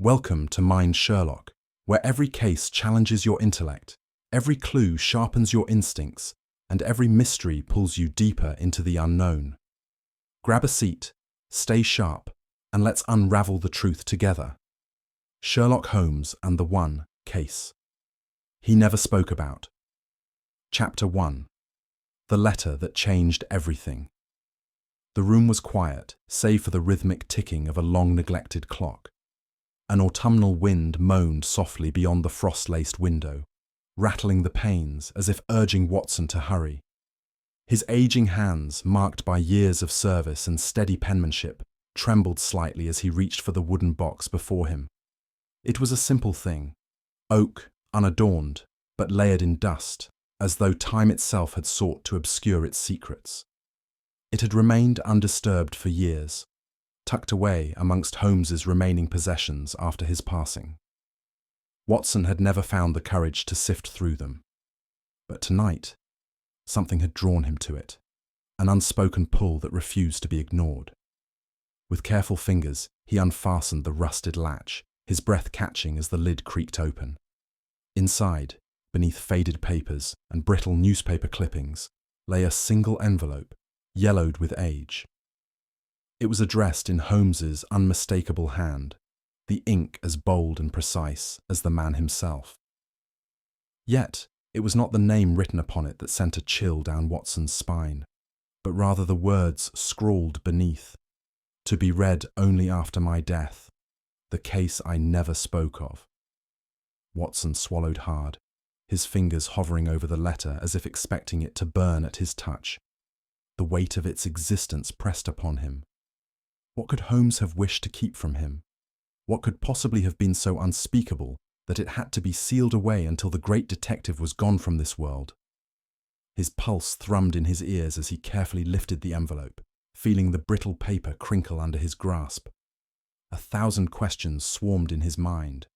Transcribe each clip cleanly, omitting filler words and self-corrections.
Welcome to Mind Sherlock, where every case challenges your intellect, every clue sharpens your instincts, and every mystery pulls you deeper into the unknown. Grab a seat, stay sharp, and let's unravel the truth together. Sherlock Holmes and the One Case he never spoke about. Chapter 1. The Letter That Changed Everything. The room was quiet, save for the rhythmic ticking of a long-neglected clock. An autumnal wind moaned softly beyond the frost-laced window, rattling the panes as if urging Watson to hurry. His aging hands, marked by years of service and steady penmanship, trembled slightly as he reached for the wooden box before him. It was a simple thing, oak, unadorned, but layered in dust, as though time itself had sought to obscure its secrets. It had remained undisturbed for years, tucked away amongst Holmes's remaining possessions after his passing. Watson had never found the courage to sift through them. But tonight, something had drawn him to it, an unspoken pull that refused to be ignored. With careful fingers, he unfastened the rusted latch, his breath catching as the lid creaked open. Inside, beneath faded papers and brittle newspaper clippings, lay a single envelope, yellowed with age. It was addressed in Holmes's unmistakable hand, the ink as bold and precise as the man himself. Yet, it was not the name written upon it that sent a chill down Watson's spine, but rather the words scrawled beneath, "To be read only after my death, the case I never spoke of." Watson swallowed hard, his fingers hovering over the letter as if expecting it to burn at his touch. The weight of its existence pressed upon him. What could Holmes have wished to keep from him? What could possibly have been so unspeakable that it had to be sealed away until the great detective was gone from this world? His pulse thrummed in his ears as he carefully lifted the envelope, feeling the brittle paper crinkle under his grasp. 1,000 questions swarmed in his mind.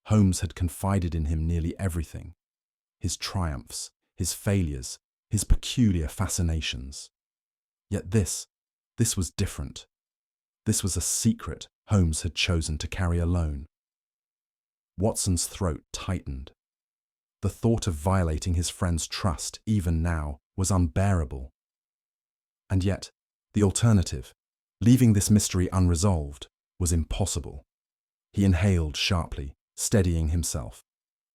Holmes had confided in him nearly everything: his triumphs, his failures, his peculiar fascinations. Yet this was different. This was a secret Holmes had chosen to carry alone. Watson's throat tightened. The thought of violating his friend's trust, even now, was unbearable. And yet, the alternative, leaving this mystery unresolved, was impossible. He inhaled sharply, steadying himself.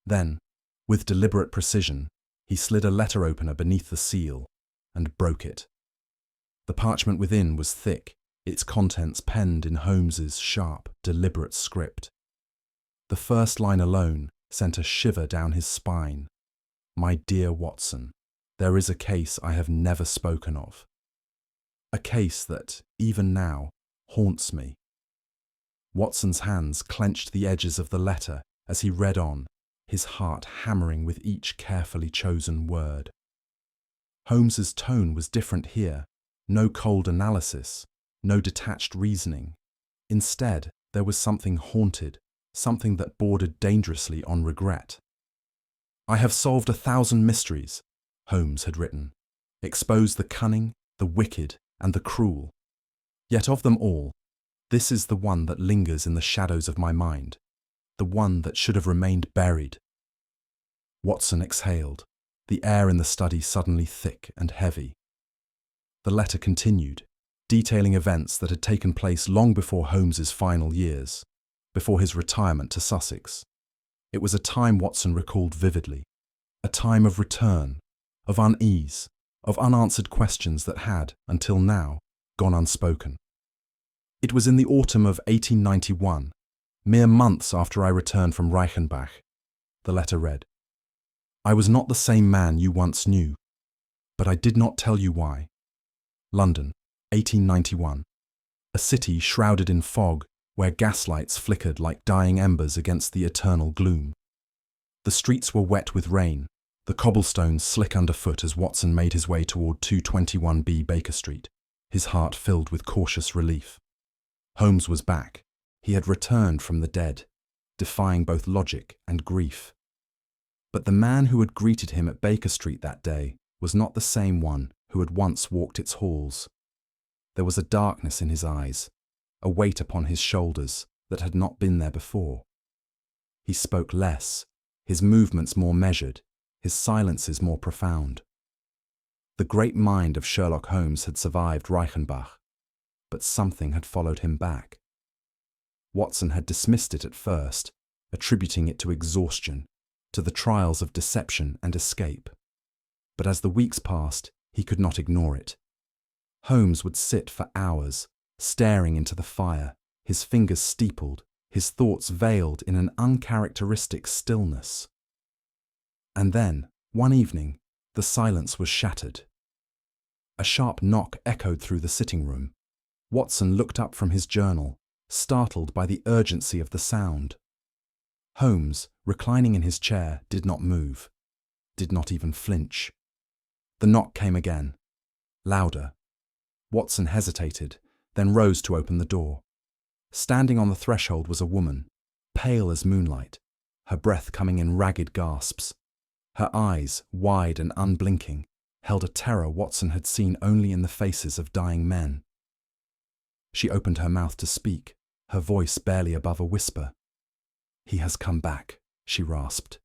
Then, with deliberate precision, he slid a letter opener beneath the seal and broke it. The parchment within was thick, its contents penned in Holmes's sharp, deliberate script. The first line alone sent a shiver down his spine. "My dear Watson, there is a case I have never spoken of. A case that, even now, haunts me." Watson's hands clenched the edges of the letter as he read on, his heart hammering with each carefully chosen word. Holmes's tone was different here, no cold analysis, no detached reasoning. Instead, there was something haunted, something that bordered dangerously on regret. "I have solved 1,000 mysteries," Holmes had written, "exposed the cunning, the wicked, and the cruel. Yet of them all, this is the one that lingers in the shadows of my mind, the one that should have remained buried." Watson exhaled, the air in the study suddenly thick and heavy. The letter continued, detailing events that had taken place long before Holmes's final years, before his retirement to Sussex. It was a time Watson recalled vividly, a time of return, of unease, of unanswered questions that had, until now, gone unspoken. "It was in the autumn of 1891, mere months after I returned from Reichenbach," the letter read. "I was not the same man you once knew, but I did not tell you why. London, 1891, a city shrouded in fog where gaslights flickered like dying embers against the eternal gloom. The streets were wet with rain, the cobblestones slick underfoot as Watson made his way toward 221B Baker Street, his heart filled with cautious relief. Holmes was back. He had returned from the dead, defying both logic and grief. But the man who had greeted him at Baker Street that day was not the same one who had once walked its halls. There was a darkness in his eyes, a weight upon his shoulders that had not been there before. He spoke less, his movements more measured, his silences more profound. The great mind of Sherlock Holmes had survived Reichenbach, but something had followed him back. Watson had dismissed it at first, attributing it to exhaustion, to the trials of deception and escape. But as the weeks passed, he could not ignore it. Holmes would sit for hours, staring into the fire, his fingers steepled, his thoughts veiled in an uncharacteristic stillness. And then, one evening, the silence was shattered. A sharp knock echoed through the sitting room. Watson looked up from his journal, startled by the urgency of the sound. Holmes, reclining in his chair, did not move, did not even flinch. The knock came again, louder. Watson hesitated, then rose to open the door. Standing on the threshold was a woman, pale as moonlight, her breath coming in ragged gasps. Her eyes, wide and unblinking, held a terror Watson had seen only in the faces of dying men. She opened her mouth to speak, her voice barely above a whisper. "He has come back," she rasped.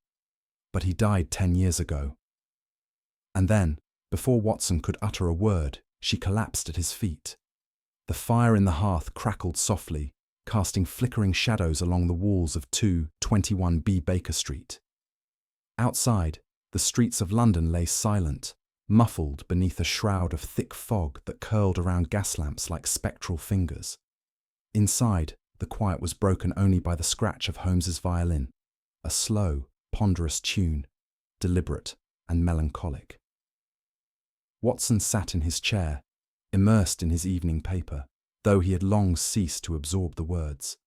"But he died 10 years ago." And then, before Watson could utter a word, she collapsed at his feet. The fire in the hearth crackled softly, casting flickering shadows along the walls of 221B Baker Street. Outside, the streets of London lay silent, muffled beneath a shroud of thick fog that curled around gas lamps like spectral fingers. Inside, the quiet was broken only by the scratch of Holmes's violin, a slow, ponderous tune, deliberate and melancholic. Watson sat in his chair, immersed in his evening paper, though he had long ceased to absorb the words.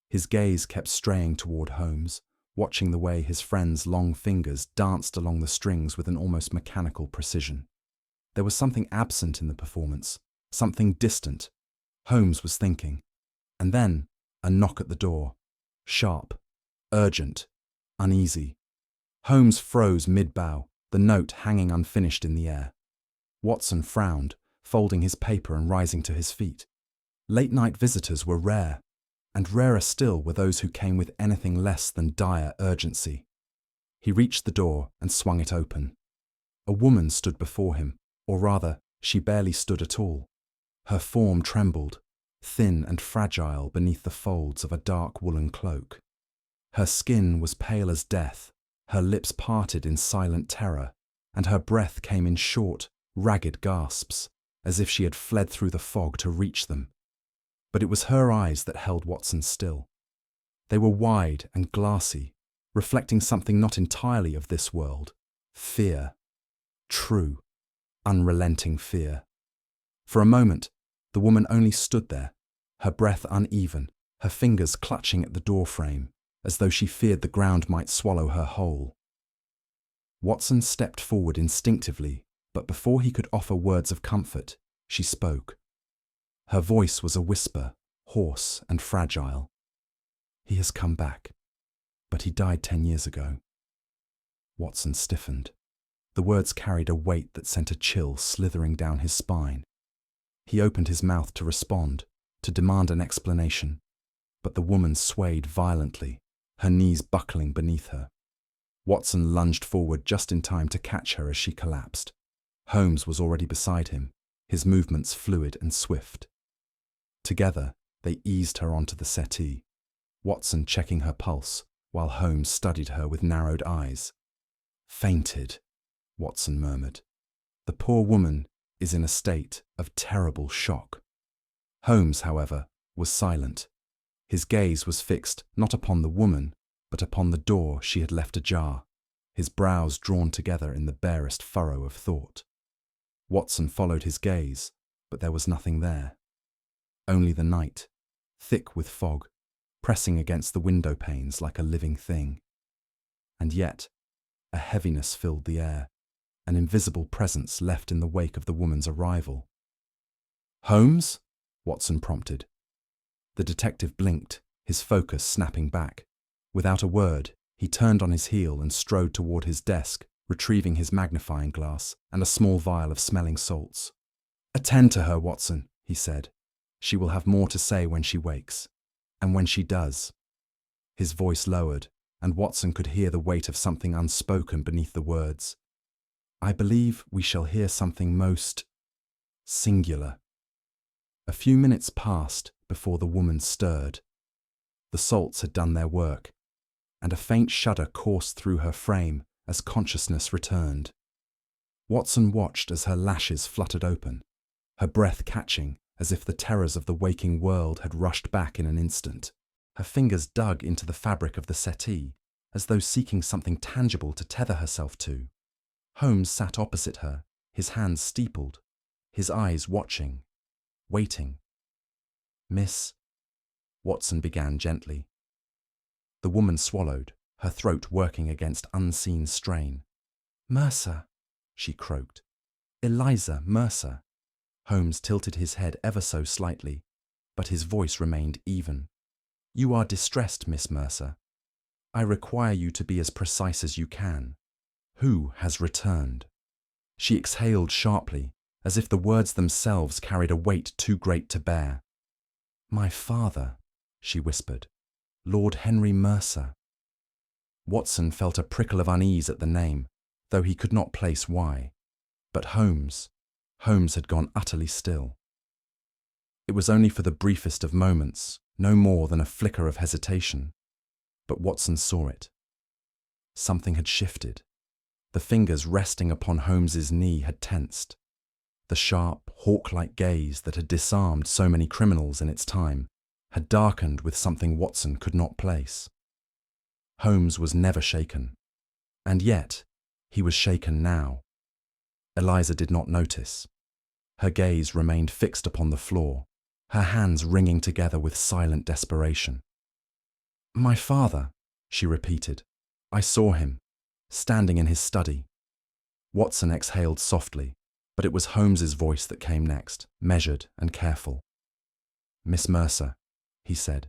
His gaze kept straying toward Holmes, watching the way his friend's long fingers danced along the strings with an almost mechanical precision. There was something absent in the performance, something distant. Holmes was thinking. And then, a knock at the door. Sharp, urgent, uneasy. Holmes froze mid-bow, the note hanging unfinished in the air. Watson frowned, folding his paper and rising to his feet. Late-night visitors were rare, and rarer still were those who came with anything less than dire urgency. He reached the door and swung it open. A woman stood before him, or rather, she barely stood at all. Her form trembled, thin and fragile beneath the folds of a dark woolen cloak. Her skin was pale as death, her lips parted in silent terror, and her breath came in short, ragged gasps, as if she had fled through the fog to reach them. But it was her eyes that held Watson still. They were wide and glassy, reflecting something not entirely of this world. Fear. True, unrelenting fear. For a moment, the woman only stood there, her breath uneven, her fingers clutching at the doorframe, as though she feared the ground might swallow her whole. Watson stepped forward instinctively, but before he could offer words of comfort, she spoke. Her voice was a whisper, hoarse and fragile. "He has come back, but he died 10 years ago." Watson stiffened. The words carried a weight that sent a chill slithering down his spine. He opened his mouth to respond, to demand an explanation, but the woman swayed violently, her knees buckling beneath her. Watson lunged forward just in time to catch her as she collapsed. Holmes was already beside him, his movements fluid and swift. Together, they eased her onto the settee, Watson checking her pulse, while Holmes studied her with narrowed eyes. "Fainted," Watson murmured. "The poor woman is in a state of terrible shock." Holmes, however, was silent. His gaze was fixed not upon the woman, but upon the door she had left ajar, his brows drawn together in the barest furrow of thought. Watson followed his gaze, but there was nothing there. Only the night, thick with fog, pressing against the window panes like a living thing. And yet, a heaviness filled the air, an invisible presence left in the wake of the woman's arrival. "Holmes?" Watson prompted. The detective blinked, his focus snapping back. Without a word, he turned on his heel and strode toward his desk, retrieving his magnifying glass and a small vial of smelling salts. "Attend to her, Watson," he said. "She will have more to say when she wakes." And when she does, his voice lowered, and Watson could hear the weight of something unspoken beneath the words. I believe we shall hear something most singular. A few minutes passed before the woman stirred. The salts had done their work, and a faint shudder coursed through her frame as consciousness returned. Watson watched as her lashes fluttered open, her breath catching as if the terrors of the waking world had rushed back in an instant. Her fingers dug into the fabric of the settee, as though seeking something tangible to tether herself to. Holmes sat opposite her, his hands steepled, his eyes watching, waiting. Miss, Watson began gently. The woman swallowed, her throat working against unseen strain. Mercer, she croaked. Eliza Mercer. Holmes tilted his head ever so slightly, but his voice remained even. You are distressed, Miss Mercer. I require you to be as precise as you can. Who has returned? She exhaled sharply, as if the words themselves carried a weight too great to bear. My father, she whispered. Lord Henry Mercer. Watson felt a prickle of unease at the name, though he could not place why. But Holmes had gone utterly still. It was only for the briefest of moments, no more than a flicker of hesitation. But Watson saw it. Something had shifted. The fingers resting upon Holmes's knee had tensed. The sharp, hawk-like gaze that had disarmed so many criminals in its time had darkened with something Watson could not place. Holmes was never shaken, and yet he was shaken now. Eliza did not notice. Her gaze remained fixed upon the floor, her hands wringing together with silent desperation. My father, she repeated. I saw him, standing in his study. Watson exhaled softly, but it was Holmes's voice that came next, measured and careful. Miss Mercer, he said,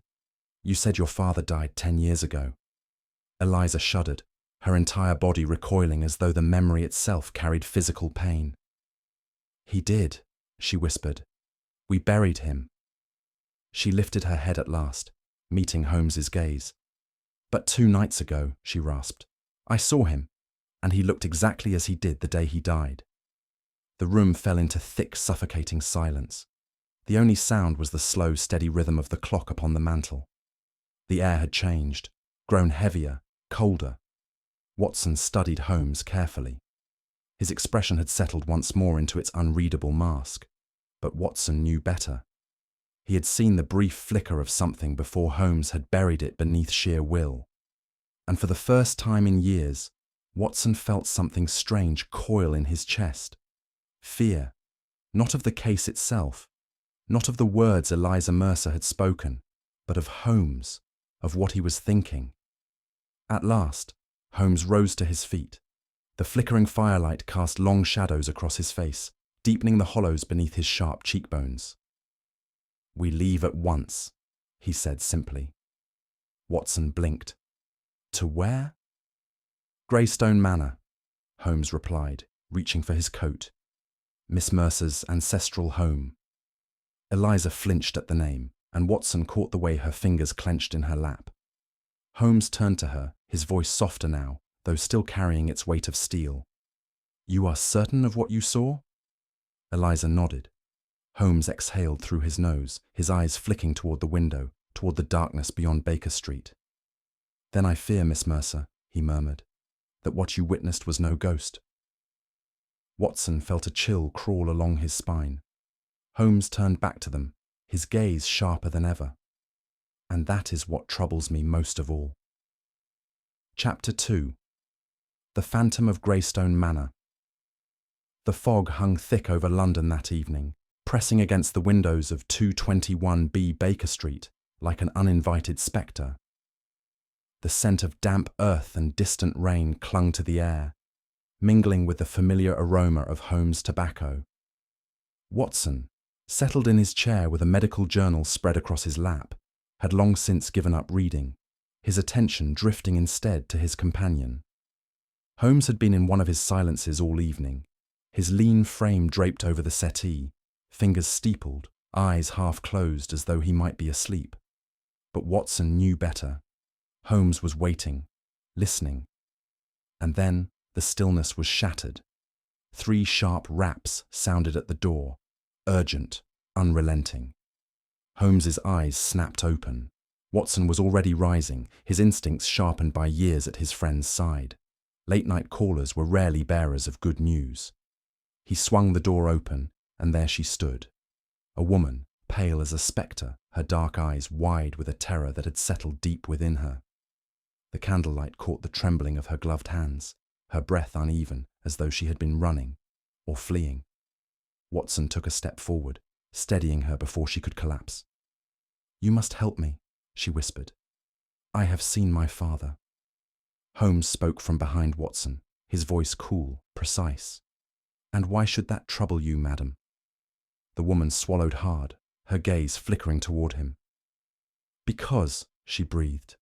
you said your father died 10 years ago. Eliza shuddered, her entire body recoiling as though the memory itself carried physical pain. He did, she whispered. We buried him. She lifted her head at last, meeting Holmes's gaze. But 2 nights ago, she rasped, I saw him, and he looked exactly as he did the day he died. The room fell into thick, suffocating silence. The only sound was the slow, steady rhythm of the clock upon the mantel. The air had changed, grown heavier, colder. Watson studied Holmes carefully. His expression had settled once more into its unreadable mask. But Watson knew better. He had seen the brief flicker of something before Holmes had buried it beneath sheer will. And for the first time in years, Watson felt something strange coil in his chest. Fear, not of the case itself, not of the words Eliza Mercer had spoken, but of Holmes, of what he was thinking. At last, Holmes rose to his feet. The flickering firelight cast long shadows across his face, deepening the hollows beneath his sharp cheekbones. We leave at once, he said simply. Watson blinked. To where? Greystone Manor, Holmes replied, reaching for his coat. Miss Mercer's ancestral home. Eliza flinched at the name, and Watson caught the way her fingers clenched in her lap. Holmes turned to her, his voice softer now, though still carrying its weight of steel. You are certain of what you saw? Eliza nodded. Holmes exhaled through his nose, his eyes flicking toward the window, toward the darkness beyond Baker Street. Then I fear, Miss Mercer, he murmured, that what you witnessed was no ghost. Watson felt a chill crawl along his spine. Holmes turned back to them, his gaze sharper than ever. And that is what troubles me most of all. Chapter 2. The Phantom of Greystone Manor. The fog hung thick over London that evening, pressing against the windows of 221B Baker Street like an uninvited spectre. The scent of damp earth and distant rain clung to the air, mingling with the familiar aroma of Holmes' tobacco. Watson, settled in his chair with a medical journal spread across his lap, had long since given up reading, his attention drifting instead to his companion. Holmes had been in one of his silences all evening, his lean frame draped over the settee, fingers steepled, eyes half closed as though he might be asleep. But Watson knew better. Holmes was waiting, listening. And then the stillness was shattered. 3 sharp raps sounded at the door, urgent, unrelenting. Holmes's eyes snapped open. Watson was already rising, his instincts sharpened by years at his friend's side. Late-night callers were rarely bearers of good news. He swung the door open, and there she stood. A woman, pale as a spectre, her dark eyes wide with a terror that had settled deep within her. The candlelight caught the trembling of her gloved hands, her breath uneven, as though she had been running or fleeing. Watson took a step forward, steadying her before she could collapse. "You must help me," she whispered. "I have seen my father." Holmes spoke from behind Watson, his voice cool, precise. "And why should that trouble you, madam?" The woman swallowed hard, her gaze flickering toward him. "Because," she breathed,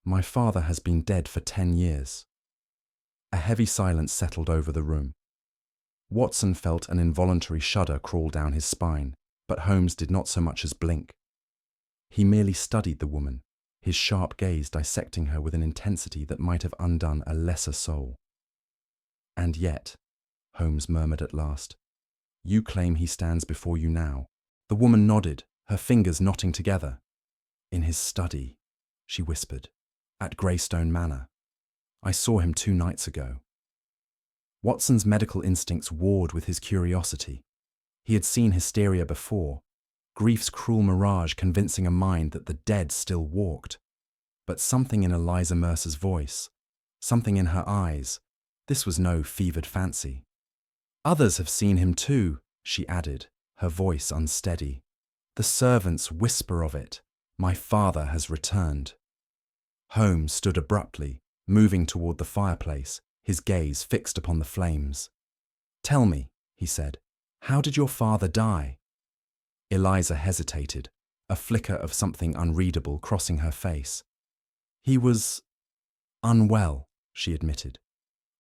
"my father has been dead for 10 years. A heavy silence settled over the room. Watson felt an involuntary shudder crawl down his spine, but Holmes did not so much as blink. He merely studied the woman, his sharp gaze dissecting her with an intensity that might have undone a lesser soul. "And yet," Holmes murmured at last, "you claim he stands before you now." The woman nodded, her fingers knotting together. "In his study," she whispered, "at Greystone Manor. I saw him 2 nights ago." Watson's medical instincts warred with his curiosity. He had seen hysteria before, grief's cruel mirage convincing a mind that the dead still walked. But something in Eliza Mercer's voice, something in her eyes, this was no fevered fancy. "Others have seen him too," she added, her voice unsteady. "The servants whisper of it. My father has returned." Holmes stood abruptly, moving toward the fireplace, his gaze fixed upon the flames. "Tell me," he said, "how did your father die?" Eliza hesitated, a flicker of something unreadable crossing her face. "He was unwell," she admitted.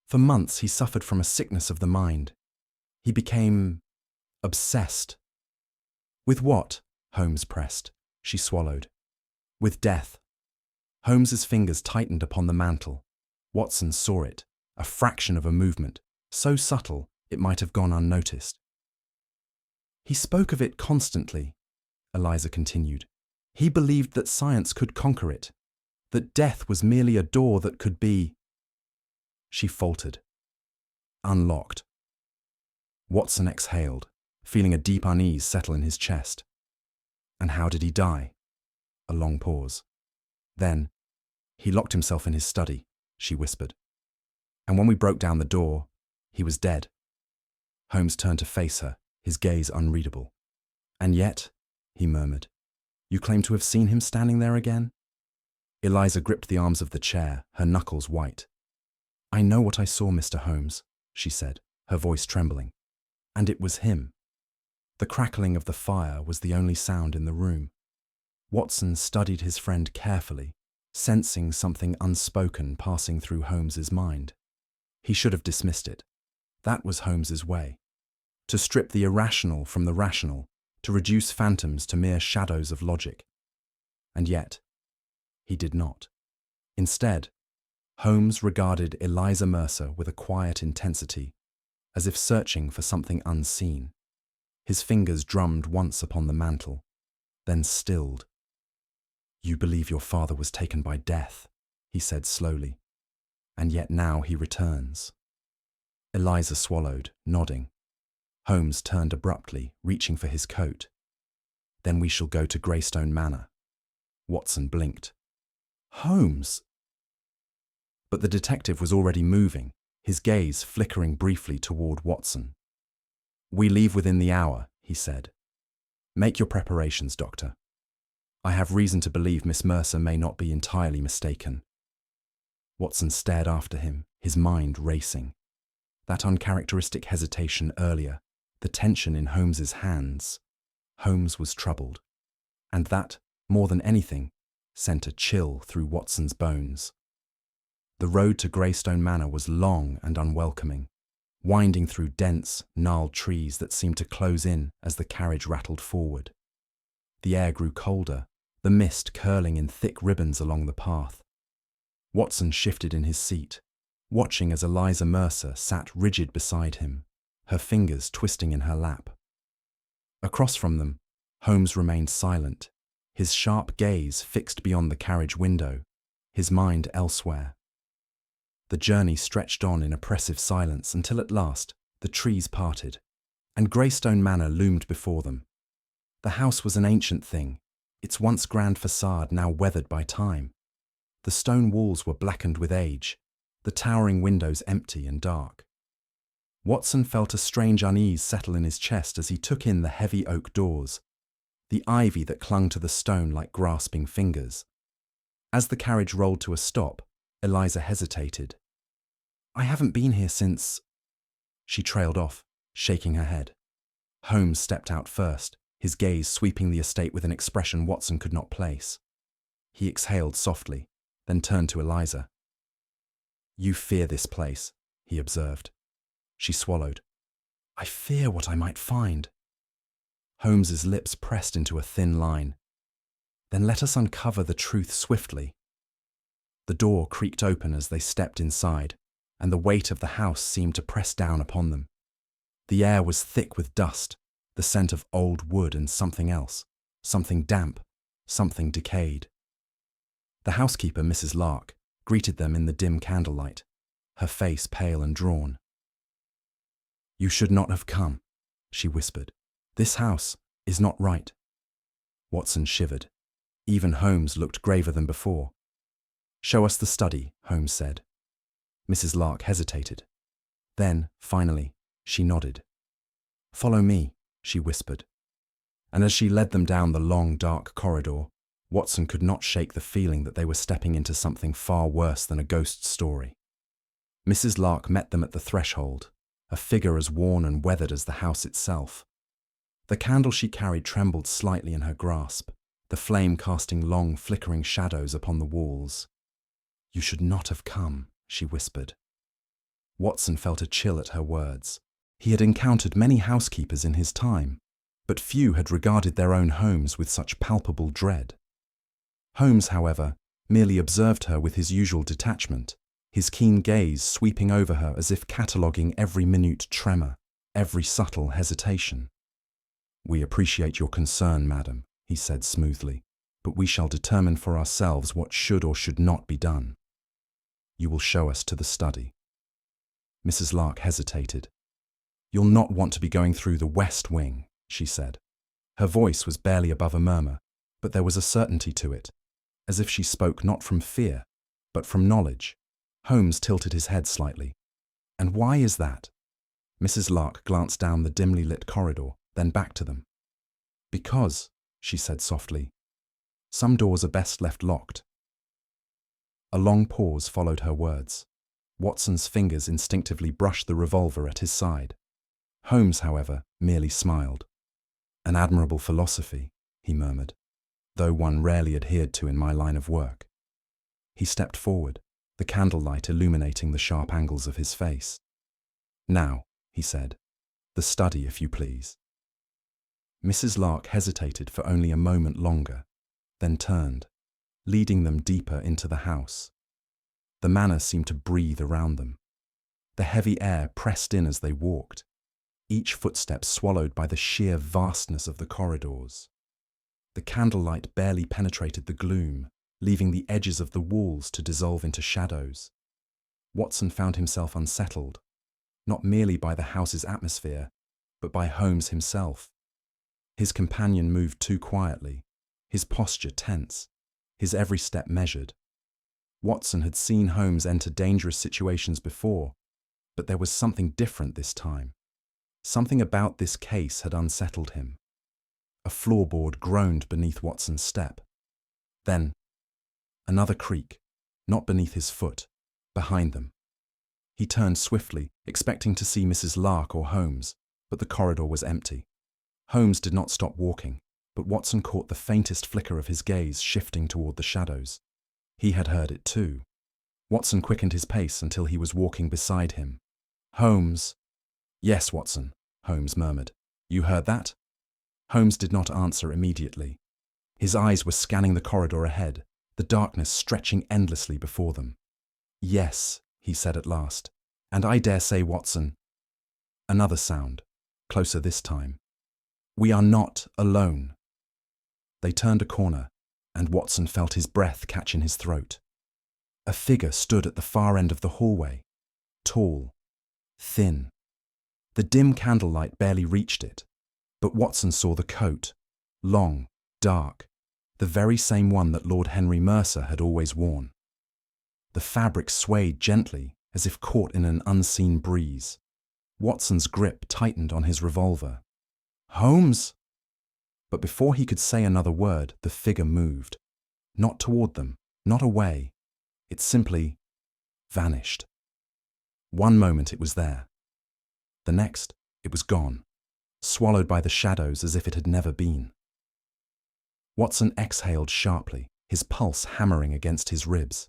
"For months he suffered from a sickness of the mind. He became obsessed." "With what?" Holmes pressed. She swallowed. "With death." Holmes's fingers tightened upon the mantel. Watson saw it, a fraction of a movement, so subtle it might have gone unnoticed. "He spoke of it constantly," Eliza continued. "He believed that science could conquer it, that death was merely a door that could be—" She faltered. "Unlocked." Watson exhaled, feeling a deep unease settle in his chest. "And how did he die?" A long pause. Then, "He locked himself in his study," she whispered. "And when we broke down the door, he was dead." Holmes turned to face her, his gaze unreadable. "And yet," he murmured, "you claim to have seen him standing there again?" Eliza gripped the arms of the chair, her knuckles white. "I know what I saw, Mr. Holmes," she said, her voice trembling. "And it was him." The crackling of the fire was the only sound in the room. Watson studied his friend carefully, sensing something unspoken passing through Holmes's mind. He should have dismissed it. That was Holmes's way. To strip the irrational from the rational, to reduce phantoms to mere shadows of logic. And yet, he did not. Instead, Holmes regarded Eliza Mercer with a quiet intensity, as if searching for something unseen. His fingers drummed once upon the mantel, then stilled. "You believe your father was taken by death," he said slowly, "and yet now he returns." Eliza swallowed, nodding. Holmes turned abruptly, reaching for his coat. "Then we shall go to Greystone Manor." Watson blinked. "Holmes!" But the detective was already moving, his gaze flickering briefly toward Watson. "We leave within the hour," he said. "Make your preparations, Doctor. I have reason to believe Miss Mercer may not be entirely mistaken." Watson stared after him, his mind racing. That uncharacteristic hesitation earlier, the tension in Holmes's hands. Holmes was troubled. And that, more than anything, sent a chill through Watson's bones. The road to Greystone Manor was long and unwelcoming, winding through dense, gnarled trees that seemed to close in as the carriage rattled forward. The air grew colder, the mist curling in thick ribbons along the path. Watson shifted in his seat, watching as Eliza Mercer sat rigid beside him, her fingers twisting in her lap. Across from them, Holmes remained silent, his sharp gaze fixed beyond the carriage window, his mind elsewhere. The journey stretched on in oppressive silence until at last the trees parted, and Greystone Manor loomed before them. The house was an ancient thing, its once grand facade now weathered by time. The stone walls were blackened with age, the towering windows empty and dark. Watson felt a strange unease settle in his chest as he took in the heavy oak doors, the ivy that clung to the stone like grasping fingers. As the carriage rolled to a stop, Eliza hesitated. "I haven't been here since—" She trailed off, shaking her head. Holmes stepped out first, his gaze sweeping the estate with an expression Watson could not place. He exhaled softly, then turned to Eliza. "You fear this place," he observed. She swallowed. "I fear what I might find." Holmes's lips pressed into a thin line. "Then let us uncover the truth swiftly." The door creaked open as they stepped inside, and the weight of the house seemed to press down upon them. The air was thick with dust, the scent of old wood and something else, something damp, something decayed. The housekeeper, Mrs. Lark, greeted them in the dim candlelight, her face pale and drawn. "You should not have come," she whispered. "This house is not right." Watson shivered. Even Holmes looked graver than before. "Show us the study," Holmes said. Mrs. Lark hesitated. Then, finally, she nodded. "Follow me," she whispered. And as she led them down the long, dark corridor, Watson could not shake the feeling that they were stepping into something far worse than a ghost story. Mrs. Lark met them at the threshold, a figure as worn and weathered as the house itself. The candle she carried trembled slightly in her grasp, the flame casting long, flickering shadows upon the walls. "You should not have come," she whispered. Watson felt a chill at her words. He had encountered many housekeepers in his time, but few had regarded their own homes with such palpable dread. Holmes, however, merely observed her with his usual detachment, his keen gaze sweeping over her as if cataloguing every minute tremor, every subtle hesitation. "We appreciate your concern, madam," he said smoothly, "but we shall determine for ourselves what should or should not be done. You will show us to the study." Mrs. Lark hesitated. "You'll not want to be going through the west wing," she said. Her voice was barely above a murmur, but there was a certainty to it, as if she spoke not from fear, but from knowledge. Holmes tilted his head slightly. "And why is that?" Mrs. Lark glanced down the dimly lit corridor, then back to them. "Because," she said softly, "some doors are best left locked." A long pause followed her words. Watson's fingers instinctively brushed the revolver at his side. Holmes, however, merely smiled. "An admirable philosophy," he murmured, "though one rarely adhered to in my line of work." He stepped forward, the candlelight illuminating the sharp angles of his face. "Now," he said, "the study, if you please." Mrs. Lark hesitated for only a moment longer, then turned, leading them deeper into the house. The manor seemed to breathe around them. The heavy air pressed in as they walked, each footstep swallowed by the sheer vastness of the corridors. The candlelight barely penetrated the gloom, leaving the edges of the walls to dissolve into shadows. Watson found himself unsettled, not merely by the house's atmosphere, but by Holmes himself. His companion moved too quietly, his posture tense, his every step measured. Watson had seen Holmes enter dangerous situations before, but there was something different this time. Something about this case had unsettled him. A floorboard groaned beneath Watson's step. Then, another creak, not beneath his foot, behind them. He turned swiftly, expecting to see Mrs. Lark or Holmes, but the corridor was empty. Holmes did not stop walking, but Watson caught the faintest flicker of his gaze shifting toward the shadows. He had heard it too. Watson quickened his pace until he was walking beside him. "Holmes." "Yes, Watson," Holmes murmured. "You heard that?" Holmes did not answer immediately. His eyes were scanning the corridor ahead, the darkness stretching endlessly before them. "Yes," he said at last, "and I dare say, Watson." Another sound, closer this time. "We are not alone." They turned a corner, and Watson felt his breath catch in his throat. A figure stood at the far end of the hallway, tall, thin. The dim candlelight barely reached it, but Watson saw the coat, long, dark, the very same one that Lord Henry Mercer had always worn. The fabric swayed gently, as if caught in an unseen breeze. Watson's grip tightened on his revolver. "Holmes!" But before he could say another word, the figure moved. Not toward them, not away. It simply vanished. One moment it was there. The next, it was gone, swallowed by the shadows as if it had never been. Watson exhaled sharply, his pulse hammering against his ribs.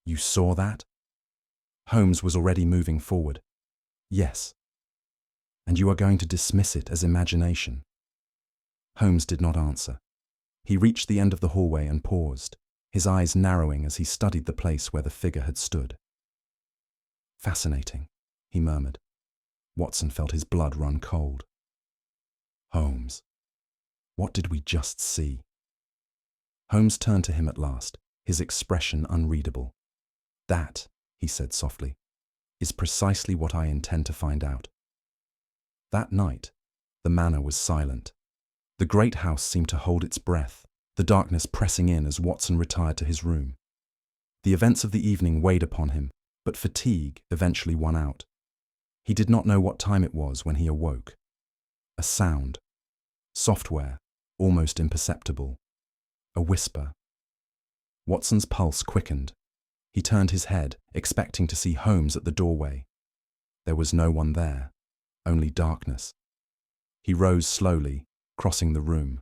"You saw that?" Holmes was already moving forward. "Yes." "And you are going to dismiss it as imagination?" Holmes did not answer. He reached the end of the hallway and paused, his eyes narrowing as he studied the place where the figure had stood. "Fascinating," he murmured. Watson felt his blood run cold. "Holmes, what did we just see?" Holmes turned to him at last, his expression unreadable. "That," he said softly, "is precisely what I intend to find out." That night, the manor was silent. The great house seemed to hold its breath, the darkness pressing in as Watson retired to his room. The events of the evening weighed upon him, but fatigue eventually won out. He did not know what time it was when he awoke. A sound. Software, almost imperceptible. A whisper. Watson's pulse quickened. He turned his head, expecting to see Holmes at the doorway. There was no one there, only darkness. He rose slowly, crossing the room.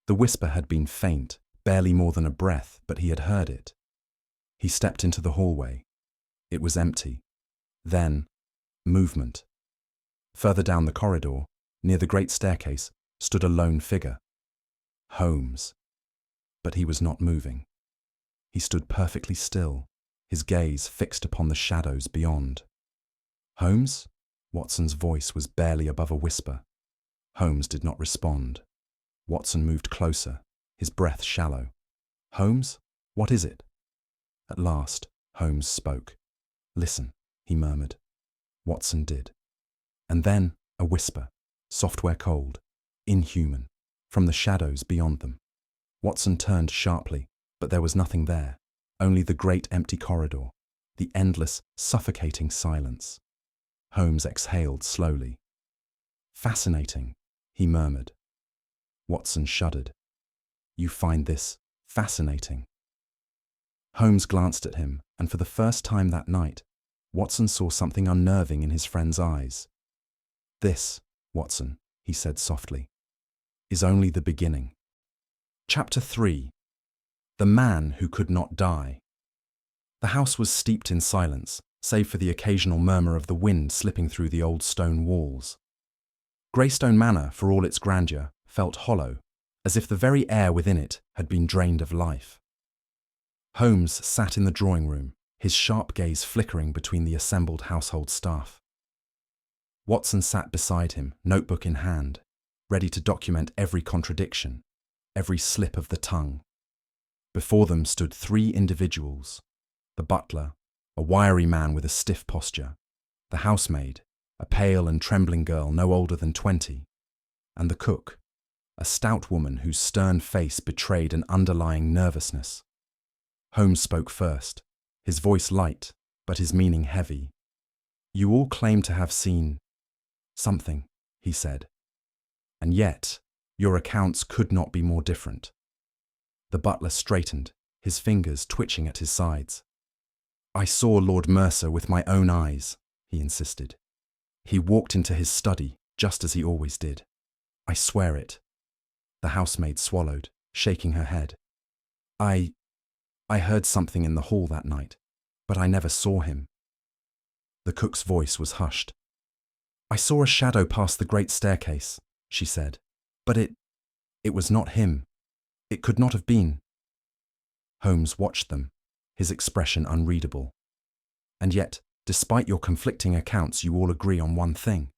The whisper had been faint, barely more than a breath, but he had heard it. He stepped into the hallway. It was empty. Then, movement. Further down the corridor, near the great staircase, stood a lone figure. Holmes. But he was not moving. He stood perfectly still, his gaze fixed upon the shadows beyond. "Holmes?" Watson's voice was barely above a whisper. Holmes did not respond. Watson moved closer, his breath shallow. "Holmes, what is it?" At last, Holmes spoke. "Listen," he murmured. Watson did. And then a whisper, software cold, inhuman, from the shadows beyond them. Watson turned sharply, but there was nothing there, only the great empty corridor, the endless, suffocating silence. Holmes exhaled slowly. "Fascinating," he murmured. Watson shuddered. "You find this fascinating?" Holmes glanced at him, and for the first time that night, Watson saw something unnerving in his friend's eyes. "This, Watson," he said softly, "is only the beginning." Chapter 3. The Man Who Could Not Die. The house was steeped in silence, save for the occasional murmur of the wind slipping through the old stone walls. Greystone Manor, for all its grandeur, felt hollow, as if the very air within it had been drained of life. Holmes sat in the drawing room, his sharp gaze flickering between the assembled household staff. Watson sat beside him, notebook in hand, ready to document every contradiction, every slip of the tongue. Before them stood three individuals: the butler, a wiry man with a stiff posture; the housemaid, a pale and trembling girl no older than 20; and the cook, a stout woman whose stern face betrayed an underlying nervousness. Holmes spoke first, his voice light, but his meaning heavy. "You all claim to have seen something," he said. "And yet, your accounts could not be more different." The butler straightened, his fingers twitching at his sides. "I saw Lord Mercer with my own eyes," he insisted. "He walked into his study, just as he always did. I swear it." The housemaid swallowed, shaking her head. I heard something in the hall that night, but I never saw him." The cook's voice was hushed. "I saw a shadow pass the great staircase," she said, "but it was not him." It could not have been. Holmes watched them, his expression unreadable. And yet, despite your conflicting accounts, you all agree on one thing.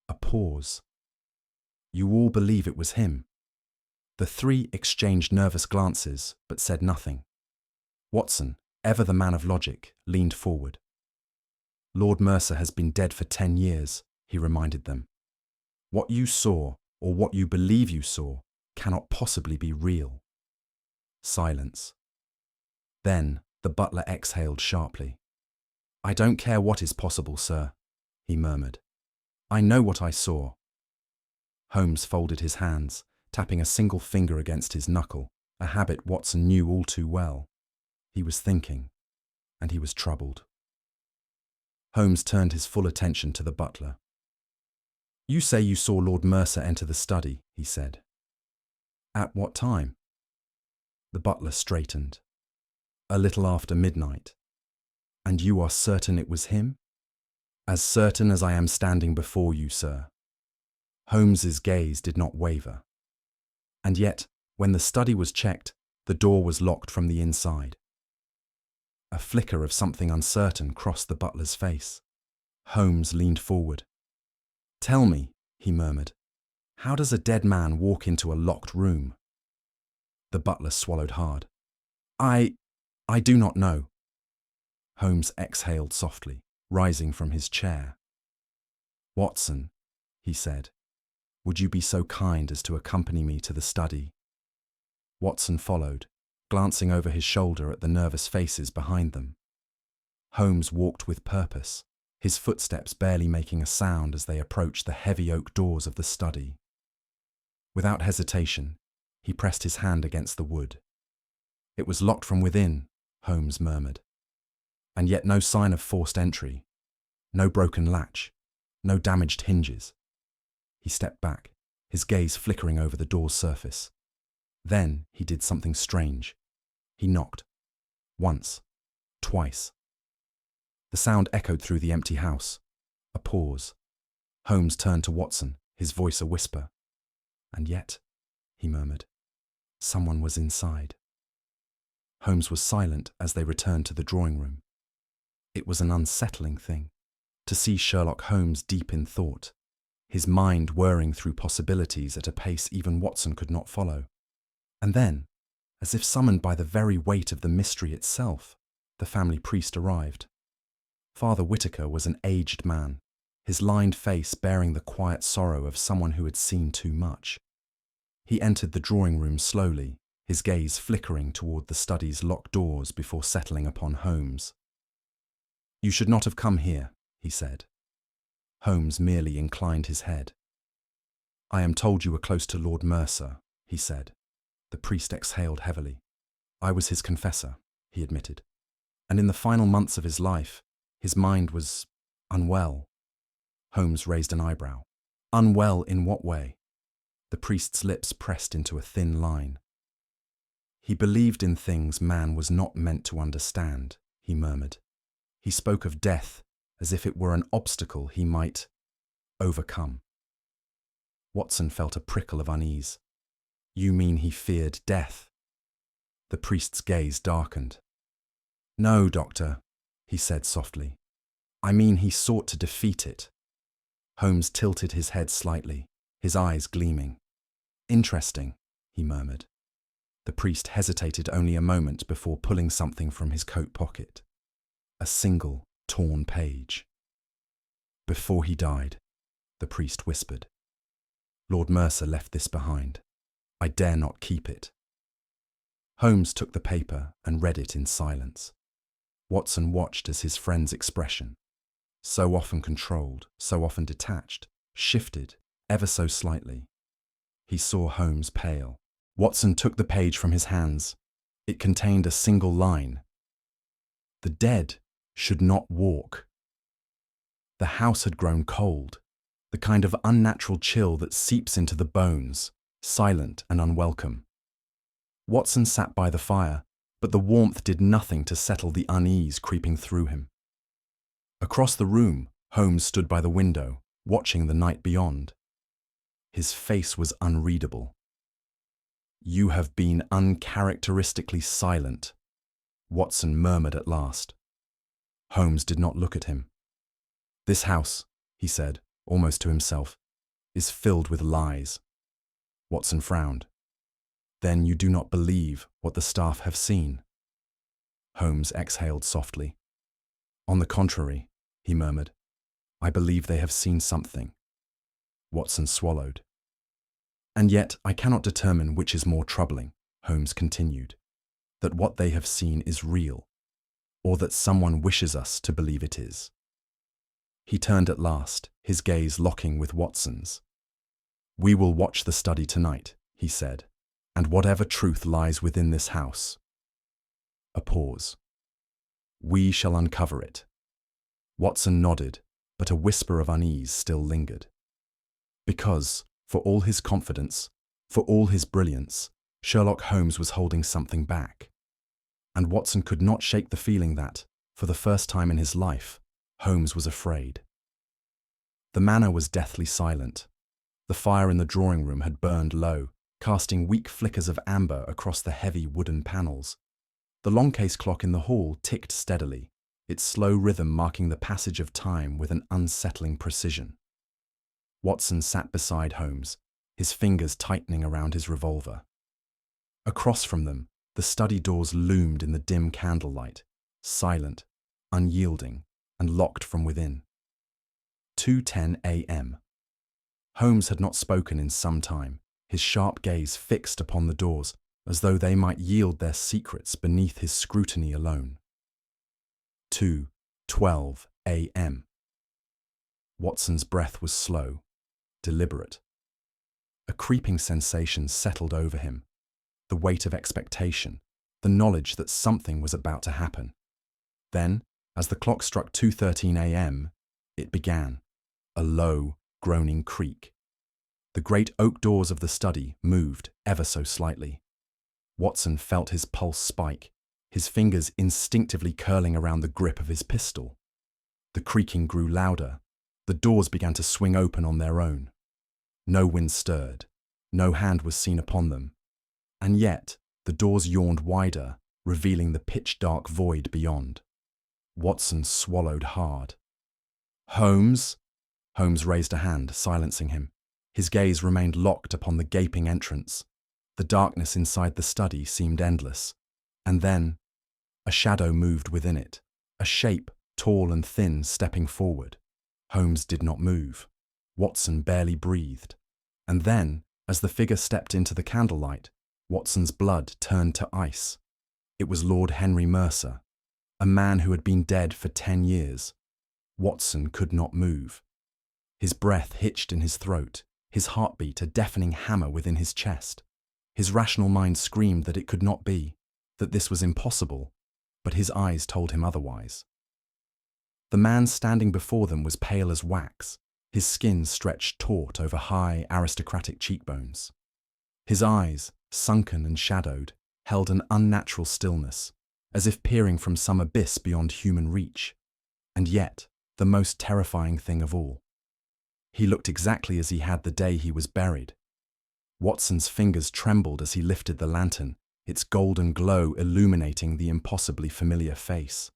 A pause. You all believe it was him. The three exchanged nervous glances, but said nothing. Watson, ever the man of logic, leaned forward. Lord Mercer has been dead for 10 years, he reminded them. What you saw, or what you believe you saw, cannot possibly be real. Silence. Then the butler exhaled sharply. I don't care what is possible, sir, he murmured. I know what I saw. Holmes folded his hands, tapping a single finger against his knuckle, a habit Watson knew all too well. He was thinking, and he was troubled. Holmes turned his full attention to the butler. You say you saw Lord Mercer enter the study, he said. At what time? The butler straightened. A little after midnight. And you are certain it was him? As certain as I am standing before you, sir. Holmes's gaze did not waver. And yet, when the study was checked, the door was locked from the inside. A flicker of something uncertain crossed the butler's face. Holmes leaned forward. Tell me, he murmured, how does a dead man walk into a locked room? The butler swallowed hard. I do not know. Holmes exhaled softly, rising from his chair. Watson, he said, would you be so kind as to accompany me to the study? Watson followed, glancing over his shoulder at the nervous faces behind them. Holmes walked with purpose, his footsteps barely making a sound as they approached the heavy oak doors of the study. Without hesitation, he pressed his hand against the wood. It was locked from within, Holmes murmured. And yet no sign of forced entry, no broken latch, no damaged hinges. He stepped back, his gaze flickering over the door's surface. Then he did something strange. He knocked. Once. Twice. The sound echoed through the empty house. A pause. Holmes turned to Watson, his voice a whisper. And yet, he murmured, someone was inside. Holmes was silent as they returned to the drawing room. It was an unsettling thing, to see Sherlock Holmes deep in thought, his mind whirring through possibilities at a pace even Watson could not follow. And then, as if summoned by the very weight of the mystery itself, the family priest arrived. Father Whitaker was an aged man, his lined face bearing the quiet sorrow of someone who had seen too much. He entered the drawing room slowly, his gaze flickering toward the study's locked doors before settling upon Holmes. You should not have come here, he said. Holmes merely inclined his head. I am told you were close to Lord Mercer, he said. The priest exhaled heavily. I was his confessor, he admitted. And in the final months of his life, his mind was unwell. Holmes raised an eyebrow. Unwell in what way? The priest's lips pressed into a thin line. He believed in things man was not meant to understand, he murmured. He spoke of death as if it were an obstacle he might overcome. Watson felt a prickle of unease. You mean he feared death? The priest's gaze darkened. No, doctor, he said softly. I mean he sought to defeat it. Holmes tilted his head slightly, his eyes gleaming. Interesting, he murmured. The priest hesitated only a moment before pulling something from his coat pocket. A single, torn page. Before he died, the priest whispered. Lord Mercer left this behind. I dare not keep it. Holmes took the paper and read it in silence. Watson watched as his friend's expression, so often controlled, so often detached, shifted ever so slightly. He saw Holmes pale. Watson took the page from his hands. It contained a single line. The dead should not walk. The house had grown cold, the kind of unnatural chill that seeps into the bones, silent and unwelcome. Watson sat by the fire, but the warmth did nothing to settle the unease creeping through him. Across the room, Holmes stood by the window, watching the night beyond. His face was unreadable. "You have been uncharacteristically silent," Watson murmured at last. Holmes did not look at him. "This house," he said, almost to himself, "is filled with lies." Watson frowned. "Then you do not believe what the staff have seen?" Holmes exhaled softly. "On the contrary," he murmured, "I believe they have seen something." Watson swallowed. "And yet I cannot determine which is more troubling," Holmes continued, "that what they have seen is real, or that someone wishes us to believe it is." He turned at last, his gaze locking with Watson's. "We will watch the study tonight," he said, "and whatever truth lies within this house." A pause. "We shall uncover it." Watson nodded, but a whisper of unease still lingered. Because, for all his confidence, for all his brilliance, Sherlock Holmes was holding something back. And Watson could not shake the feeling that, for the first time in his life, Holmes was afraid. The manor was deathly silent. The fire in the drawing room had burned low, casting weak flickers of amber across the heavy wooden panels. The long-case clock in the hall ticked steadily, its slow rhythm marking the passage of time with an unsettling precision. Watson sat beside Holmes, his fingers tightening around his revolver. Across from them, the study doors loomed in the dim candlelight, silent, unyielding, and locked from within. 2:10 a.m. Holmes had not spoken in some time, his sharp gaze fixed upon the doors, as though they might yield their secrets beneath his scrutiny alone. 2:12 a.m. Watson's breath was slow, deliberate. A creeping sensation settled over him, the weight of expectation, the knowledge that something was about to happen. Then, as the clock struck 2:13 a.m., it began, a low, groaning creak. The great oak doors of the study moved ever so slightly. Watson felt his pulse spike, his fingers instinctively curling around the grip of his pistol. The creaking grew louder. The doors began to swing open on their own. No wind stirred. No hand was seen upon them. And yet, the doors yawned wider, revealing the pitch-dark void beyond. Watson swallowed hard. "Holmes?" Holmes raised a hand, silencing him. His gaze remained locked upon the gaping entrance. The darkness inside the study seemed endless. And then, a shadow moved within it, a shape, tall and thin, stepping forward. Holmes did not move. Watson barely breathed. And then, as the figure stepped into the candlelight, Watson's blood turned to ice. It was Lord Henry Mercer, a man who had been dead for 10 years. Watson could not move. His breath hitched in his throat, his heartbeat a deafening hammer within his chest. His rational mind screamed that it could not be, that this was impossible, but his eyes told him otherwise. The man standing before them was pale as wax, his skin stretched taut over high, aristocratic cheekbones. His eyes, sunken and shadowed, held an unnatural stillness, as if peering from some abyss beyond human reach. And yet, the most terrifying thing of all, he looked exactly as he had the day he was buried. Watson's fingers trembled as he lifted the lantern, its golden glow illuminating the impossibly familiar face.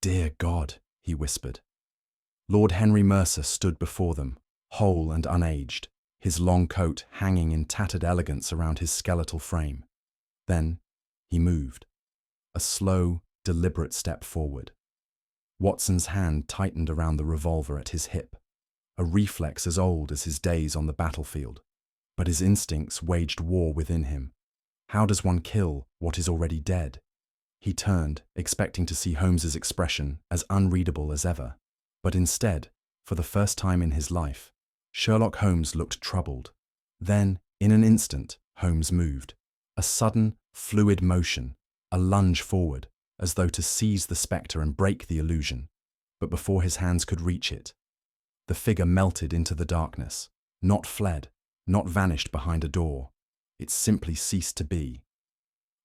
"Dear God," he whispered. Lord Henry Mercer stood before them, whole and unaged, his long coat hanging in tattered elegance around his skeletal frame. Then he moved, a slow, deliberate step forward. Watson's hand tightened around the revolver at his hip, a reflex as old as his days on the battlefield. But his instincts waged war within him. How does one kill what is already dead? He turned, expecting to see Holmes's expression as unreadable as ever. But instead, for the first time in his life, Sherlock Holmes looked troubled. Then, in an instant, Holmes moved. A sudden, fluid motion, a lunge forward, as though to seize the spectre and break the illusion. But before his hands could reach it, the figure melted into the darkness, not fled, not vanished behind a door. It simply ceased to be.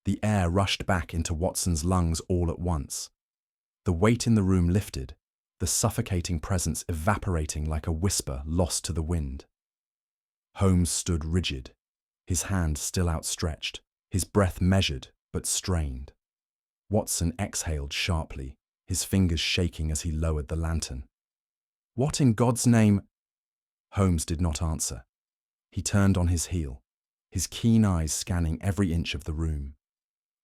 The air rushed back into Watson's lungs all at once. The weight in the room lifted, the suffocating presence evaporating like a whisper lost to the wind. Holmes stood rigid, his hand still outstretched, his breath measured but strained. Watson exhaled sharply, his fingers shaking as he lowered the lantern. "What in God's name—" Holmes did not answer. He turned on his heel, his keen eyes scanning every inch of the room.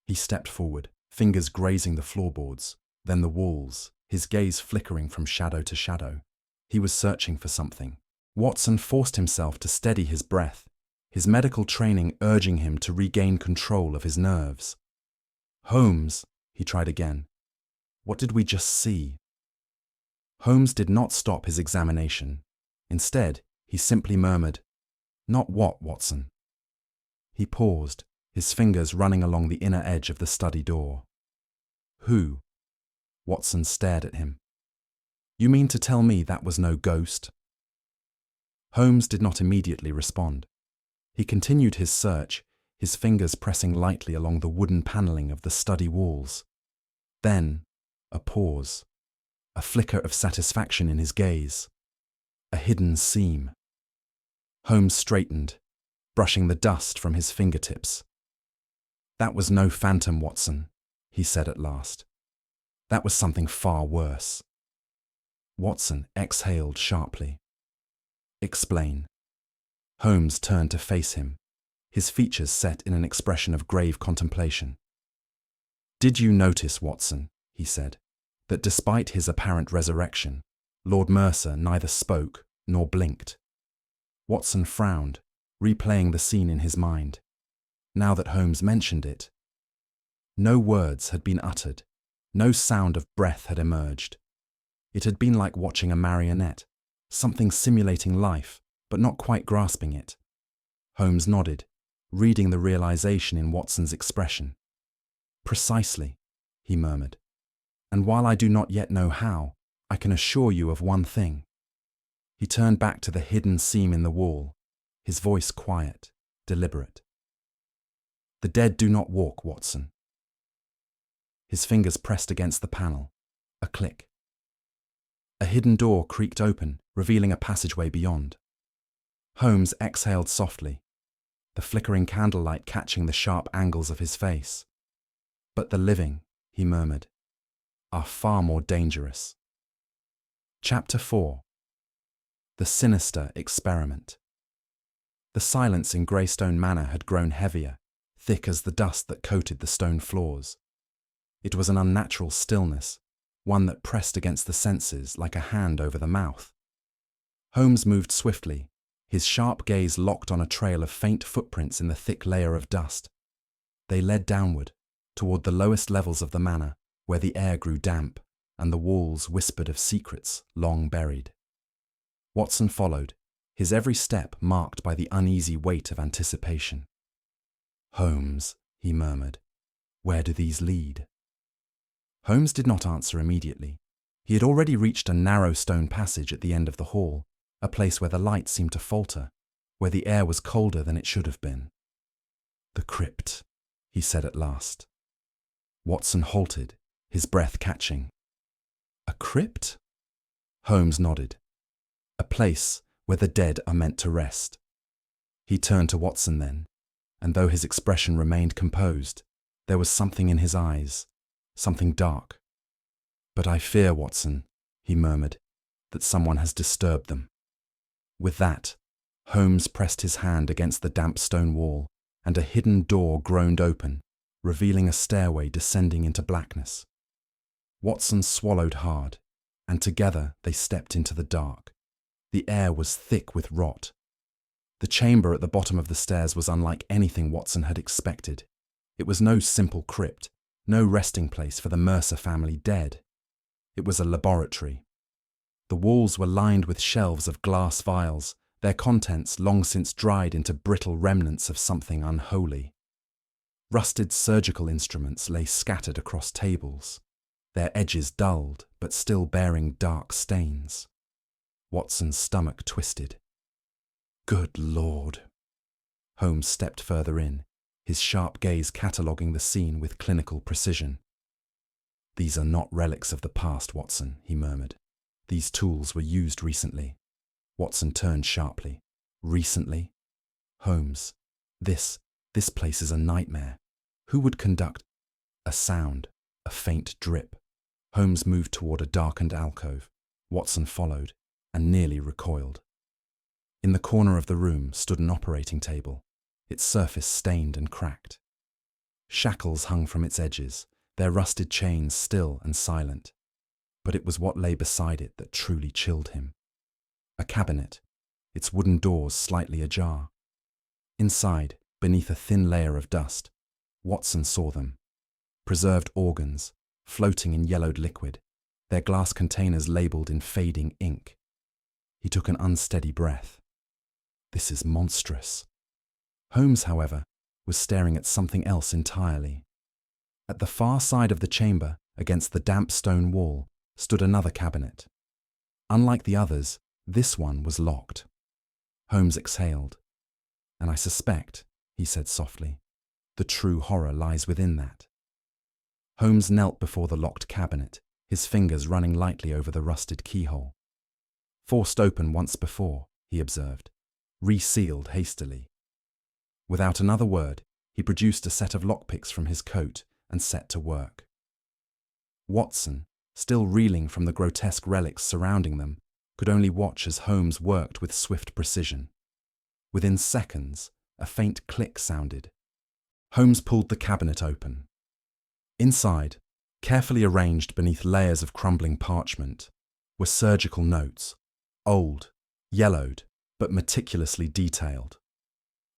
He stepped forward, fingers grazing the floorboards, then the walls, his gaze flickering from shadow to shadow. He was searching for something. Watson forced himself to steady his breath, his medical training urging him to regain control of his nerves. "Holmes," he tried again. "What did we just see?" Holmes did not stop his examination. Instead, he simply murmured, "Not what, Watson?" He paused, his fingers running along the inner edge of the study door. "Who?" Watson stared at him. "You mean to tell me that was no ghost?" Holmes did not immediately respond. He continued his search, his fingers pressing lightly along the wooden paneling of the study walls. Then, a pause, a flicker of satisfaction in his gaze, a hidden seam. Holmes straightened, brushing the dust from his fingertips. "That was no phantom, Watson," he said at last. "That was something far worse." Watson exhaled sharply. "Explain." Holmes turned to face him, his features set in an expression of grave contemplation. "Did you notice, Watson," he said, "that despite his apparent resurrection, Lord Mercer neither spoke nor blinked?" Watson frowned, replaying the scene in his mind. Now that Holmes mentioned it, no words had been uttered, no sound of breath had emerged. It had been like watching a marionette, something simulating life, but not quite grasping it. Holmes nodded, reading the realization in Watson's expression. "Precisely," he murmured. "And while I do not yet know how, I can assure you of one thing." He turned back to the hidden seam in the wall, his voice quiet, deliberate. "The dead do not walk, Watson." His fingers pressed against the panel. A click. A hidden door creaked open, revealing a passageway beyond. Holmes exhaled softly, the flickering candlelight catching the sharp angles of his face. "But the living," he murmured, "are far more dangerous." Chapter 4. The Sinister Experiment. The silence in Greystone Manor had grown heavier, thick as the dust that coated the stone floors. It was an unnatural stillness, one that pressed against the senses like a hand over the mouth. Holmes moved swiftly, his sharp gaze locked on a trail of faint footprints in the thick layer of dust. They led downward, toward the lowest levels of the manor, where the air grew damp and the walls whispered of secrets long buried. Watson followed, his every step marked by the uneasy weight of anticipation. "Holmes," he murmured, "where do these lead?" Holmes did not answer immediately. He had already reached a narrow stone passage at the end of the hall, a place where the light seemed to falter, where the air was colder than it should have been. "The crypt," he said at last. Watson halted, his breath catching. "A crypt?" Holmes nodded. "A place where the dead are meant to rest." He turned to Watson then, and though his expression remained composed, there was something in his eyes, something dark. "But I fear, Watson," he murmured, "that someone has disturbed them." With that, Holmes pressed his hand against the damp stone wall, and a hidden door groaned open, revealing a stairway descending into blackness. Watson swallowed hard, and together they stepped into the dark. The air was thick with rot. The chamber at the bottom of the stairs was unlike anything Watson had expected. It was no simple crypt, no resting place for the Mercer family dead. It was a laboratory. The walls were lined with shelves of glass vials, their contents long since dried into brittle remnants of something unholy. Rusted surgical instruments lay scattered across tables, their edges dulled but still bearing dark stains. Watson's stomach twisted. "Good Lord!" Holmes stepped further in, his sharp gaze cataloguing the scene with clinical precision. "These are not relics of the past, Watson," he murmured. "These tools were used recently." Watson turned sharply. "Recently?" "Holmes, This place is a nightmare. Who would conduct? A sound, a faint drip. Holmes moved toward a darkened alcove. Watson followed and nearly recoiled. In the corner of the room stood an operating table, its surface stained and cracked. Shackles hung from its edges, their rusted chains still and silent. But it was what lay beside it that truly chilled him. A cabinet, its wooden doors slightly ajar. Inside, beneath a thin layer of dust, Watson saw them. Preserved organs, floating in yellowed liquid, their glass containers labelled in fading ink. He took an unsteady breath. This is monstrous. Holmes, however, was staring at something else entirely. At the far side of the chamber, against the damp stone wall, stood another cabinet. Unlike the others, this one was locked. Holmes exhaled. And I suspect, he said softly, the true horror lies within that. Holmes knelt before the locked cabinet, his fingers running lightly over the rusted keyhole. Forced open once before, he observed, resealed hastily. Without another word, he produced a set of lockpicks from his coat and set to work. Watson, still reeling from the grotesque relics surrounding them, could only watch as Holmes worked with swift precision. Within seconds, a faint click sounded. Holmes pulled the cabinet open. Inside, carefully arranged beneath layers of crumbling parchment, were surgical notes, old, yellowed, but meticulously detailed.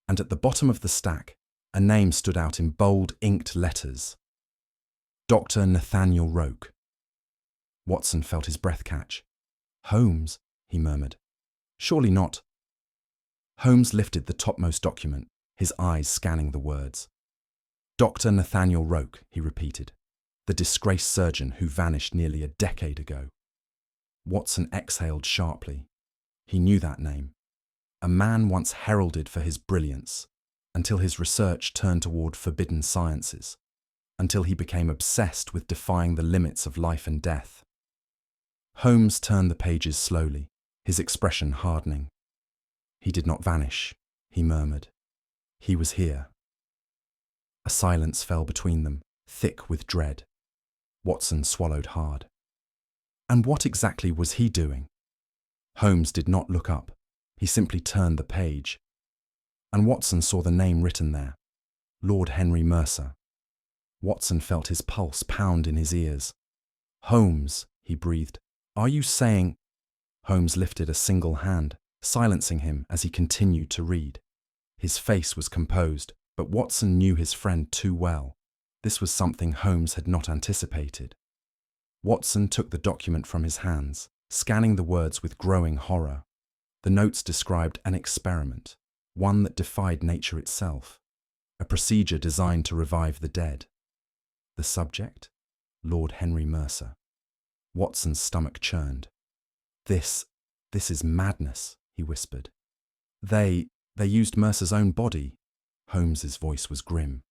And at the bottom of the stack, a name stood out in bold, inked letters. Dr. Nathaniel Roque. Watson felt his breath catch. Holmes, he murmured. Surely not. Holmes lifted the topmost document, his eyes scanning the words. Dr. Nathaniel Roque, he repeated, the disgraced surgeon who vanished nearly a decade ago. Watson exhaled sharply. He knew that name. A man once heralded for his brilliance, until his research turned toward forbidden sciences, until he became obsessed with defying the limits of life and death. Holmes turned the pages slowly, his expression hardening. He did not vanish, he murmured. He was here. A silence fell between them, thick with dread. Watson swallowed hard. And what exactly was he doing? Holmes did not look up. He simply turned the page. And Watson saw the name written there, Lord Henry Mercer. Watson felt his pulse pound in his ears. Holmes, he breathed, are you saying? Holmes lifted a single hand, silencing him as he continued to read. His face was composed, but Watson knew his friend too well. This was something Holmes had not anticipated. Watson took the document from his hands, scanning the words with growing horror. The notes described an experiment, one that defied nature itself, a procedure designed to revive the dead. The subject? Lord Henry Mercer. Watson's stomach churned. This is madness, he whispered. They used Mercer's own body. Holmes's voice was grim.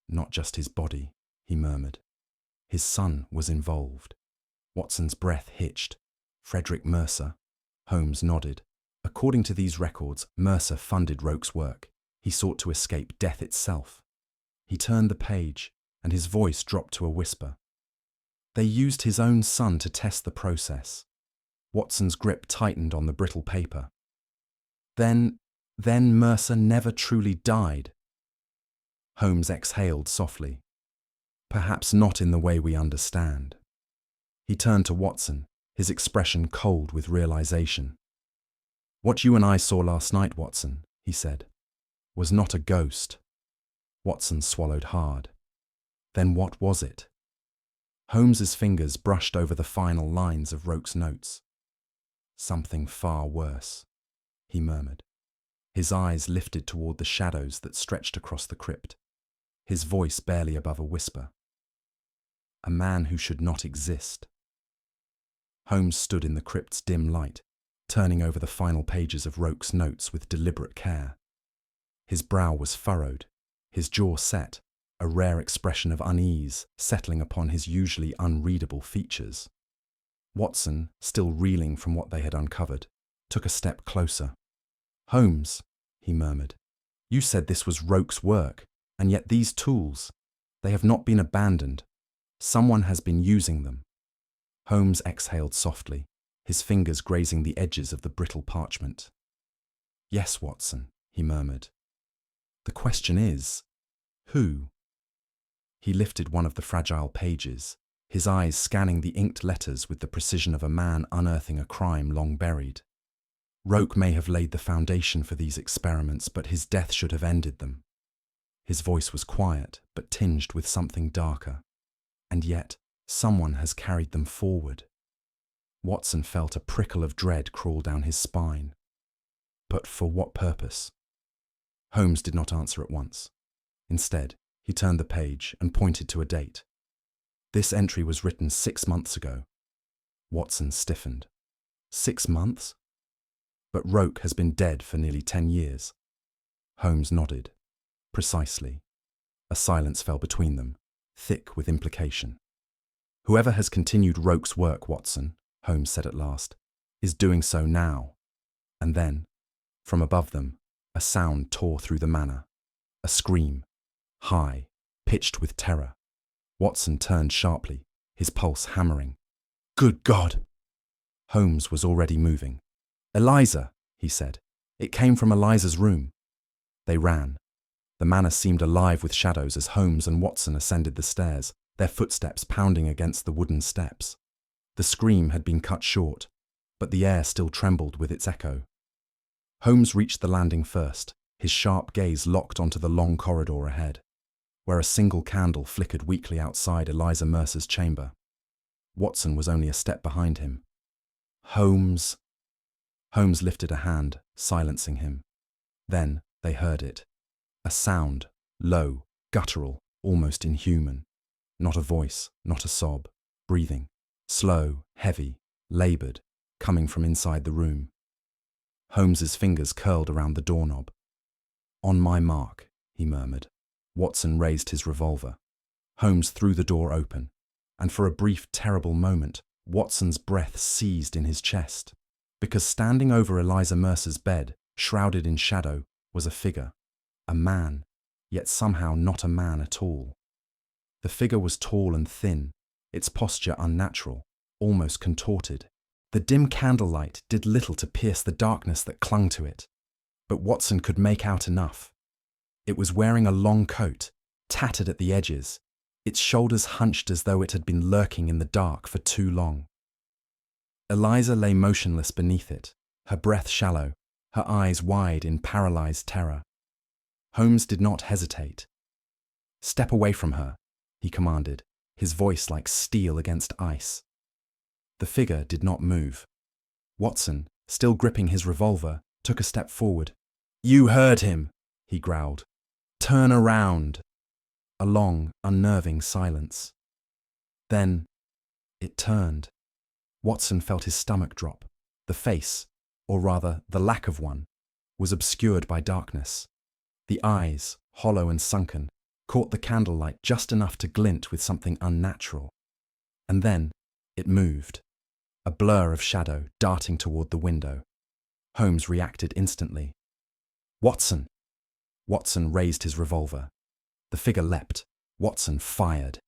Not just his body, he murmured. His son was involved. Watson's breath hitched. Frederick Mercer. Holmes nodded. According to these records, Mercer funded Roque's work. He sought to escape death itself. He turned the page, and his voice dropped to a whisper. They used his own son to test the process. Watson's grip tightened on the brittle paper. Then Mercer never truly died. Holmes exhaled softly. Perhaps not in the way we understand. He turned to Watson, his expression cold with realization. What you and I saw last night, Watson, he said, was not a ghost. Watson swallowed hard. Then what was it? Holmes's fingers brushed over the final lines of Roque's notes. Something far worse, he murmured. His eyes lifted toward the shadows that stretched across the crypt, his voice barely above a whisper. A man who should not exist. Holmes stood in the crypt's dim light, turning over the final pages of Roque's notes with deliberate care. His brow was furrowed, his jaw set, a rare expression of unease settling upon his usually unreadable features. Watson, still reeling from what they had uncovered, took a step closer. Holmes, he murmured, You said this was Roke's work, and yet these tools, they have not been abandoned. Someone has been using them. Holmes exhaled softly, his fingers grazing the edges of the brittle parchment. Yes, Watson, he murmured. The question is, who? He lifted one of the fragile pages, his eyes scanning the inked letters with the precision of a man unearthing a crime long buried. Roke may have laid the foundation for these experiments, but his death should have ended them. His voice was quiet, but tinged with something darker. And yet, someone has carried them forward. Watson felt a prickle of dread crawl down his spine. But for what purpose? Holmes did not answer at once. Instead, he turned the page and pointed to a date. This entry was written 6 months ago. Watson stiffened. 6 months? But Roke has been dead for nearly 10 years. Holmes nodded. Precisely. A silence fell between them, thick with implication. Whoever has continued Roke's work, Watson, Holmes said at last, is doing so now. And then, from above them, a sound tore through the manor. A scream, high, pitched with terror. Watson turned sharply, his pulse hammering. Good God! Holmes was already moving. Eliza, he said. It came from Eliza's room. They ran. The manor seemed alive with shadows as Holmes and Watson ascended the stairs, their footsteps pounding against the wooden steps. The scream had been cut short, but the air still trembled with its echo. Holmes reached the landing first, his sharp gaze locked onto the long corridor ahead, where a single candle flickered weakly outside Eliza Mercer's chamber. Watson was only a step behind him. Holmes. Holmes lifted a hand, silencing him. Then they heard it. A sound, low, guttural, almost inhuman. Not a voice, not a sob. Breathing. Slow, heavy, laboured, coming from inside the room. Holmes's fingers curled around the doorknob. On my mark, he murmured. Watson raised his revolver. Holmes threw the door open, and for a brief, terrible moment, Watson's breath seized in his chest, because standing over Eliza Mercer's bed, shrouded in shadow, was a figure, a man, yet somehow not a man at all. The figure was tall and thin, its posture unnatural, almost contorted. The dim candlelight did little to pierce the darkness that clung to it, but Watson could make out enough. It was wearing a long coat, tattered at the edges, its shoulders hunched as though it had been lurking in the dark for too long. Eliza lay motionless beneath it, her breath shallow, her eyes wide in paralyzed terror. Holmes did not hesitate. Step away from her, he commanded, his voice like steel against ice. The figure did not move. Watson, still gripping his revolver, took a step forward. You heard him, he growled. Turn around. A long, unnerving silence. Then, it turned. Watson felt his stomach drop. The face, or rather the lack of one, was obscured by darkness. The eyes, hollow and sunken, caught the candlelight just enough to glint with something unnatural. And then, it moved. A blur of shadow darting toward the window. Holmes reacted instantly. Watson! Watson raised his revolver. The figure leapt. Watson fired.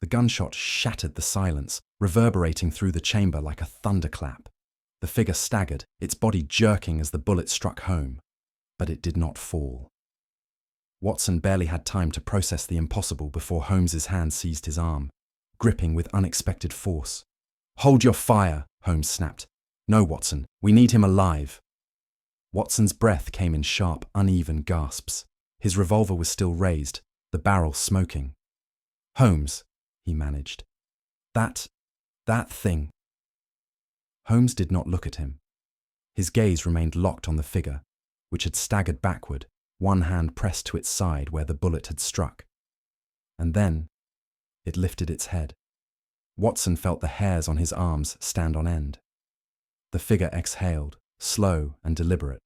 The gunshot shattered the silence, reverberating through the chamber like a thunderclap. The figure staggered, its body jerking as the bullet struck home. But it did not fall. Watson barely had time to process the impossible before Holmes's hand seized his arm, gripping with unexpected force. Hold your fire, Holmes snapped. No, Watson, we need him alive. Watson's breath came in sharp, uneven gasps. His revolver was still raised, the barrel smoking. Holmes, he managed. That thing. Holmes did not look at him. His gaze remained locked on the figure, which had staggered backward, one hand pressed to its side where the bullet had struck. And then, it lifted its head. Watson felt the hairs on his arms stand on end. The figure exhaled, slow and deliberate,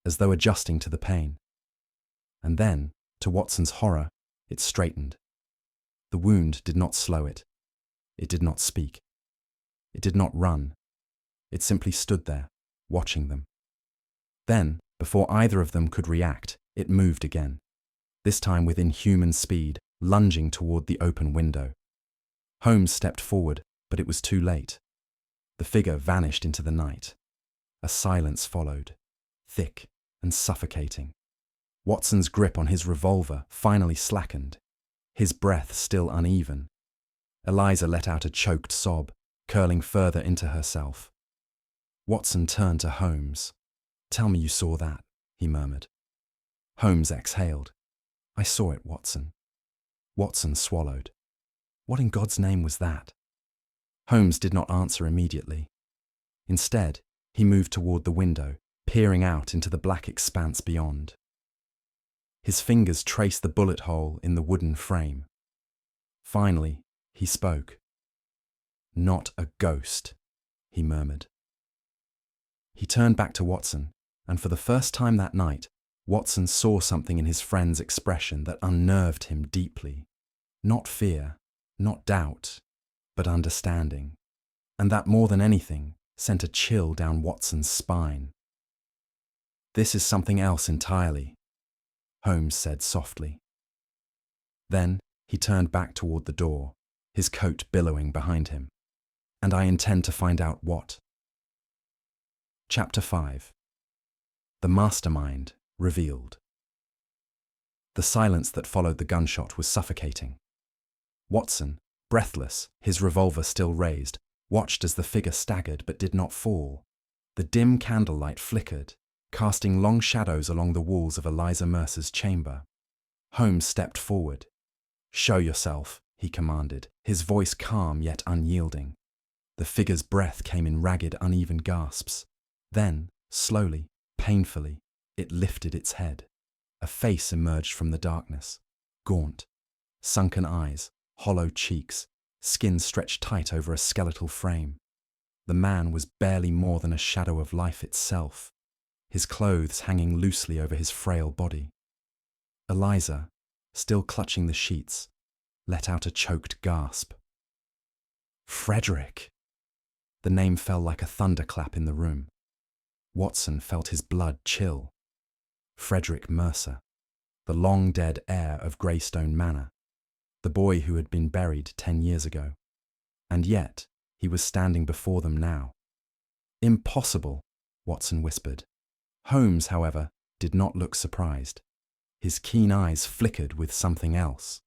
as though adjusting to the pain. And then, to Watson's horror, it straightened. The wound did not slow it. It did not speak. It did not run. It simply stood there, watching them. Then, before either of them could react, It moved again, this time with inhuman speed, lunging toward the open window. Holmes stepped forward, but it was too late. The figure vanished into the night. A silence followed, thick and suffocating. Watson's grip on his revolver finally slackened, his breath still uneven. Eliza let out a choked sob, curling further into herself. Watson turned to Holmes. "Tell me you saw that," he murmured. Holmes exhaled. "I saw it, Watson." Watson swallowed. What in God's name was that? Holmes did not answer immediately. Instead, he moved toward the window, peering out into the black expanse beyond. His fingers traced the bullet hole in the wooden frame. Finally, he spoke. "Not a ghost," he murmured. He turned back to Watson, and for the first time that night, Watson saw something in his friend's expression that unnerved him deeply. Not fear, not doubt, but understanding. And that more than anything, sent a chill down Watson's spine. "This is something else entirely," Holmes said softly. Then he turned back toward the door, his coat billowing behind him. "And I intend to find out what." Chapter 5. The Mastermind Revealed. The silence that followed the gunshot was suffocating. Watson, breathless, his revolver still raised, watched as the figure staggered but did not fall. The dim candlelight flickered, casting long shadows along the walls of Eliza Mercer's chamber. Holmes stepped forward. "Show yourself," he commanded, his voice calm yet unyielding. The figure's breath came in ragged, uneven gasps. Then, slowly, painfully, it lifted its head. A face emerged from the darkness, gaunt, sunken eyes, hollow cheeks, skin stretched tight over a skeletal frame. The man was barely more than a shadow of life itself, his clothes hanging loosely over his frail body. Eliza, still clutching the sheets, let out a choked gasp. "Frederick!" The name fell like a thunderclap in the room. Watson felt his blood chill. Frederick Mercer, the long-dead heir of Greystone Manor, the boy who had been buried 10 years ago. And yet, he was standing before them now. "Impossible," Watson whispered. Holmes, however, did not look surprised. His keen eyes flickered with something else,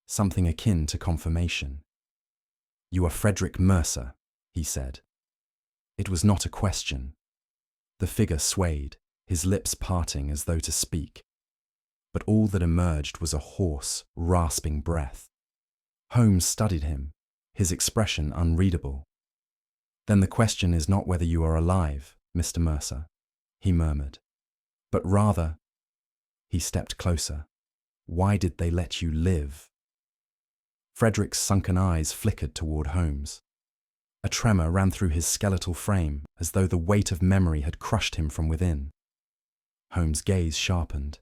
something akin to confirmation. "You are Frederick Mercer," he said. It was not a question. The figure swayed, his lips parting as though to speak. But all that emerged was a hoarse, rasping breath. Holmes studied him, his expression unreadable. "Then the question is not whether you are alive, Mr. Mercer," he murmured, "but rather—" He stepped closer. "Why did they let you live?" Frederick's sunken eyes flickered toward Holmes. A tremor ran through his skeletal frame, as though the weight of memory had crushed him from within. Holmes' gaze sharpened.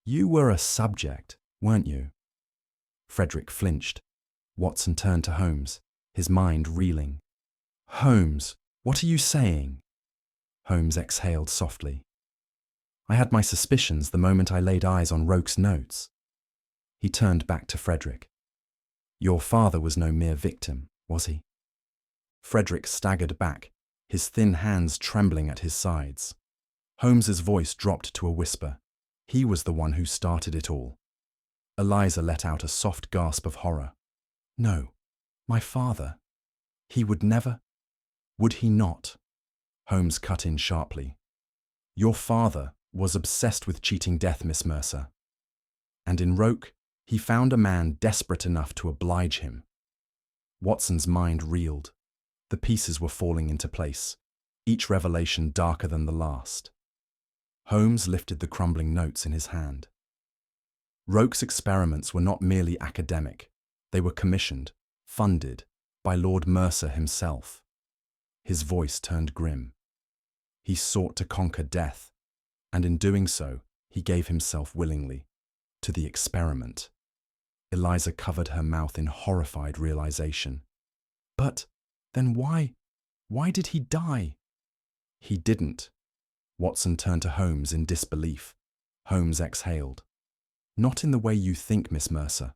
"You were a subject, weren't you?" Frederick flinched. Watson turned to Holmes, his mind reeling. "Holmes, what are you saying?" Holmes exhaled softly. "I had my suspicions the moment I laid eyes on Roke's notes." He turned back to Frederick. "Your father was no mere victim, was he?" Frederick staggered back, his thin hands trembling at his sides. Holmes's voice dropped to a whisper. He was the one who started it all. Eliza let out a soft gasp of horror. "No, my father. He would never—" "Would he not?" Holmes cut in sharply. "Your father was obsessed with cheating death, Miss Mercer. And in Roke, he found a man desperate enough to oblige him." Watson's mind reeled. The pieces were falling into place, each revelation darker than the last. Holmes lifted the crumbling notes in his hand. Roke's experiments were not merely academic. They were commissioned, funded, by Lord Mercer himself. His voice turned grim. He sought to conquer death, and in doing so, he gave himself willingly to the experiment. Eliza covered her mouth in horrified realization. "But then why did he die?" "He didn't." Watson turned to Holmes in disbelief. Holmes exhaled. Not in the way you think, Miss Mercer.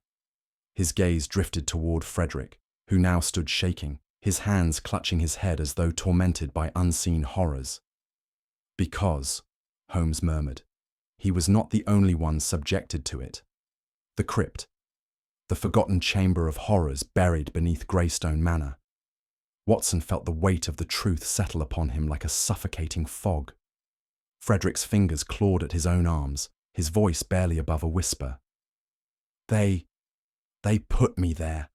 His gaze drifted toward Frederick, who now stood shaking, his hands clutching his head as though tormented by unseen horrors. Because, Holmes murmured, he was not the only one subjected to it. The crypt, the forgotten chamber of horrors buried beneath Greystone Manor. Watson felt the weight of the truth settle upon him like a suffocating fog. Frederick's fingers clawed at his own arms, his voice barely above a whisper. They put me there.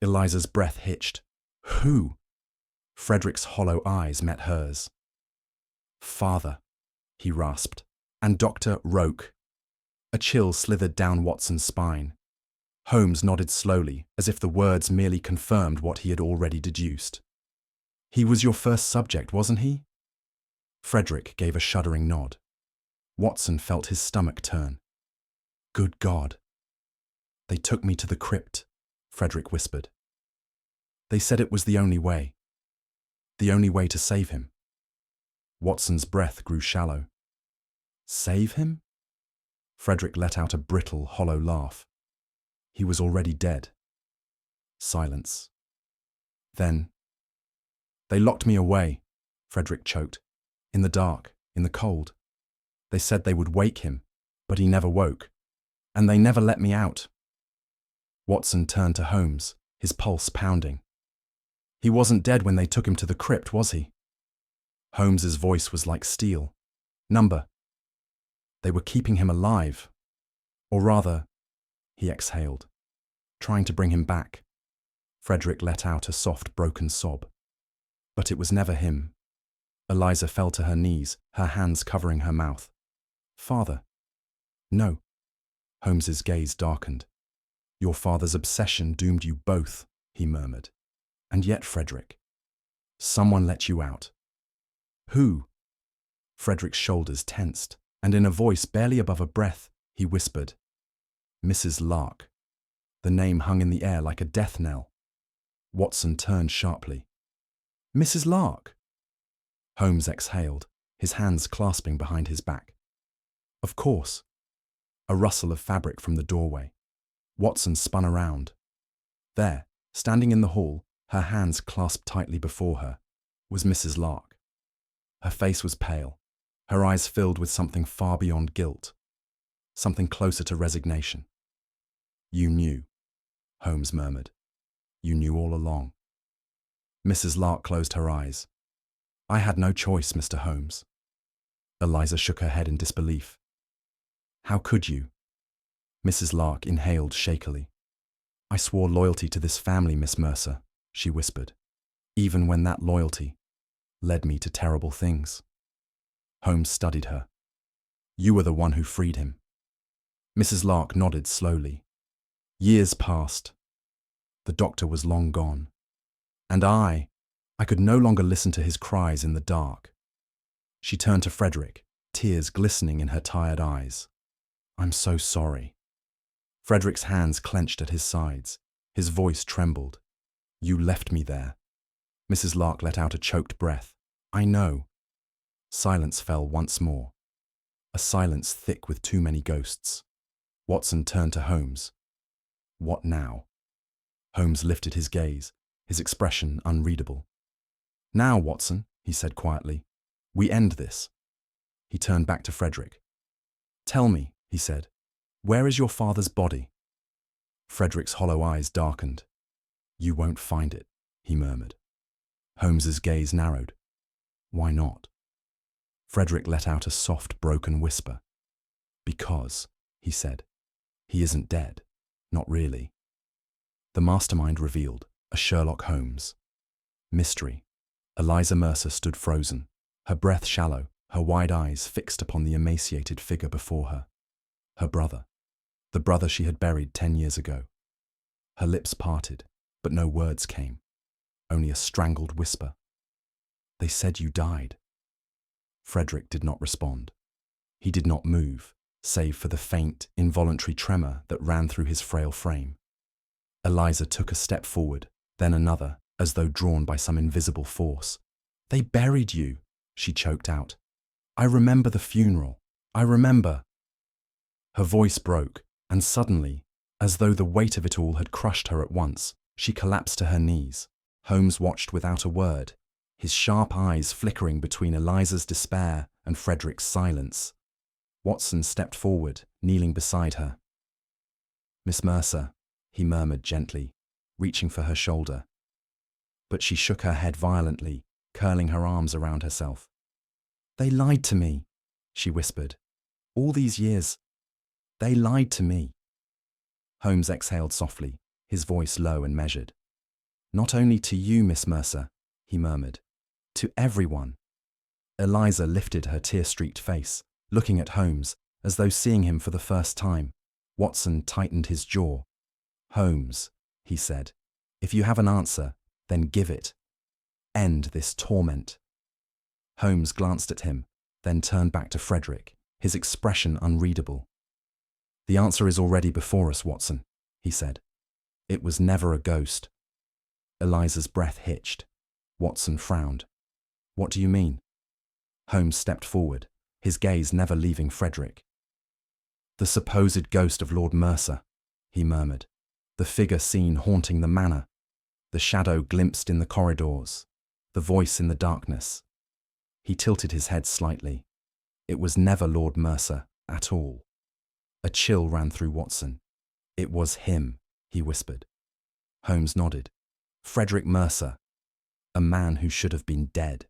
Eliza's breath hitched. Who? Frederick's hollow eyes met hers. Father, he rasped, and Dr. Roke. A chill slithered down Watson's spine. Holmes nodded slowly, as if the words merely confirmed what he had already deduced. He was your first subject, wasn't he? Frederick gave a shuddering nod. Watson felt his stomach turn. Good God. They took me to the crypt, Frederick whispered. They said it was the only way. The only way to save him. Watson's breath grew shallow. Save him? Frederick let out a brittle, hollow laugh. He was already dead. Silence. Then, they locked me away, Frederick choked. In the dark, in the cold. They said they would wake him, but he never woke. And they never let me out. Watson turned to Holmes, his pulse pounding. He wasn't dead when they took him to the crypt, was he? Holmes's voice was like steel. Number. They were keeping him alive. Or rather, he exhaled, trying to bring him back. Frederick let out a soft, broken sob. But it was never him. Eliza fell to her knees, her hands covering her mouth. Father. No. Holmes's gaze darkened. Your father's obsession doomed you both, he murmured. And yet, Frederick, someone let you out. Who? Frederick's shoulders tensed, and in a voice barely above a breath, he whispered, Mrs. Lark. The name hung in the air like a death knell. Watson turned sharply. Mrs. Lark? Holmes exhaled, his hands clasping behind his back. Of course. A rustle of fabric from the doorway. Watson spun around. There, standing in the hall, her hands clasped tightly before her, was Mrs. Lark. Her face was pale, her eyes filled with something far beyond guilt, something closer to resignation. You knew, Holmes murmured. You knew all along. Mrs. Lark closed her eyes. I had no choice, Mr. Holmes. Eliza shook her head in disbelief. How could you? Mrs. Lark inhaled shakily. I swore loyalty to this family, Miss Mercer, she whispered, even when that loyalty led me to terrible things. Holmes studied her. You were the one who freed him. Mrs. Lark nodded slowly. Years passed. The doctor was long gone. And I could no longer listen to his cries in the dark. She turned to Frederick, tears glistening in her tired eyes. I'm so sorry. Frederick's hands clenched at his sides. His voice trembled. You left me there. Mrs. Lark let out a choked breath. I know. Silence fell once more. A silence thick with too many ghosts. Watson turned to Holmes. What now? Holmes lifted his gaze, his expression unreadable. Now, Watson, he said quietly, we end this. He turned back to Frederick. Tell me, he said, where is your father's body? Frederick's hollow eyes darkened. You won't find it, he murmured. Holmes's gaze narrowed. Why not? Frederick let out a soft, broken whisper. Because, he said, he isn't dead. Not really. The mastermind revealed, a Sherlock Holmes. Mystery. Eliza Mercer stood frozen, her breath shallow, her wide eyes fixed upon the emaciated figure before her. Her brother. The brother she had buried 10 years ago. Her lips parted, but no words came. Only a strangled whisper. They said you died. Frederick did not respond. He did not move, save for the faint, involuntary tremor that ran through his frail frame. Eliza took a step forward, then another, as though drawn by some invisible force. They buried you, she choked out. I remember the funeral. I remember. Her voice broke, and suddenly, as though the weight of it all had crushed her at once, she collapsed to her knees. Holmes watched without a word, his sharp eyes flickering between Eliza's despair and Frederick's silence. Watson stepped forward, kneeling beside her. "Miss Mercer," he murmured gently, reaching for her shoulder. But she shook her head violently, curling her arms around herself. "They lied to me," she whispered. "All these years, they lied to me." Holmes exhaled softly, his voice low and measured. "Not only to you, Miss Mercer," he murmured. "To everyone." Eliza lifted her tear-streaked face, looking at Holmes, as though seeing him for the first time. Watson tightened his jaw. "Holmes," he said, "if you have an answer, then give it. End this torment." Holmes glanced at him, then turned back to Frederick, his expression unreadable. "The answer is already before us, Watson," he said. "It was never a ghost." Eliza's breath hitched. Watson frowned. "What do you mean?" Holmes stepped forward, his gaze never leaving Frederick. "The supposed ghost of Lord Mercer," he murmured. "The figure seen haunting the manor. The shadow glimpsed in the corridors. The voice in the darkness." He tilted his head slightly. "It was never Lord Mercer at all." A chill ran through Watson. "It was him," he whispered. Holmes nodded. "Frederick Mercer. A man who should have been dead."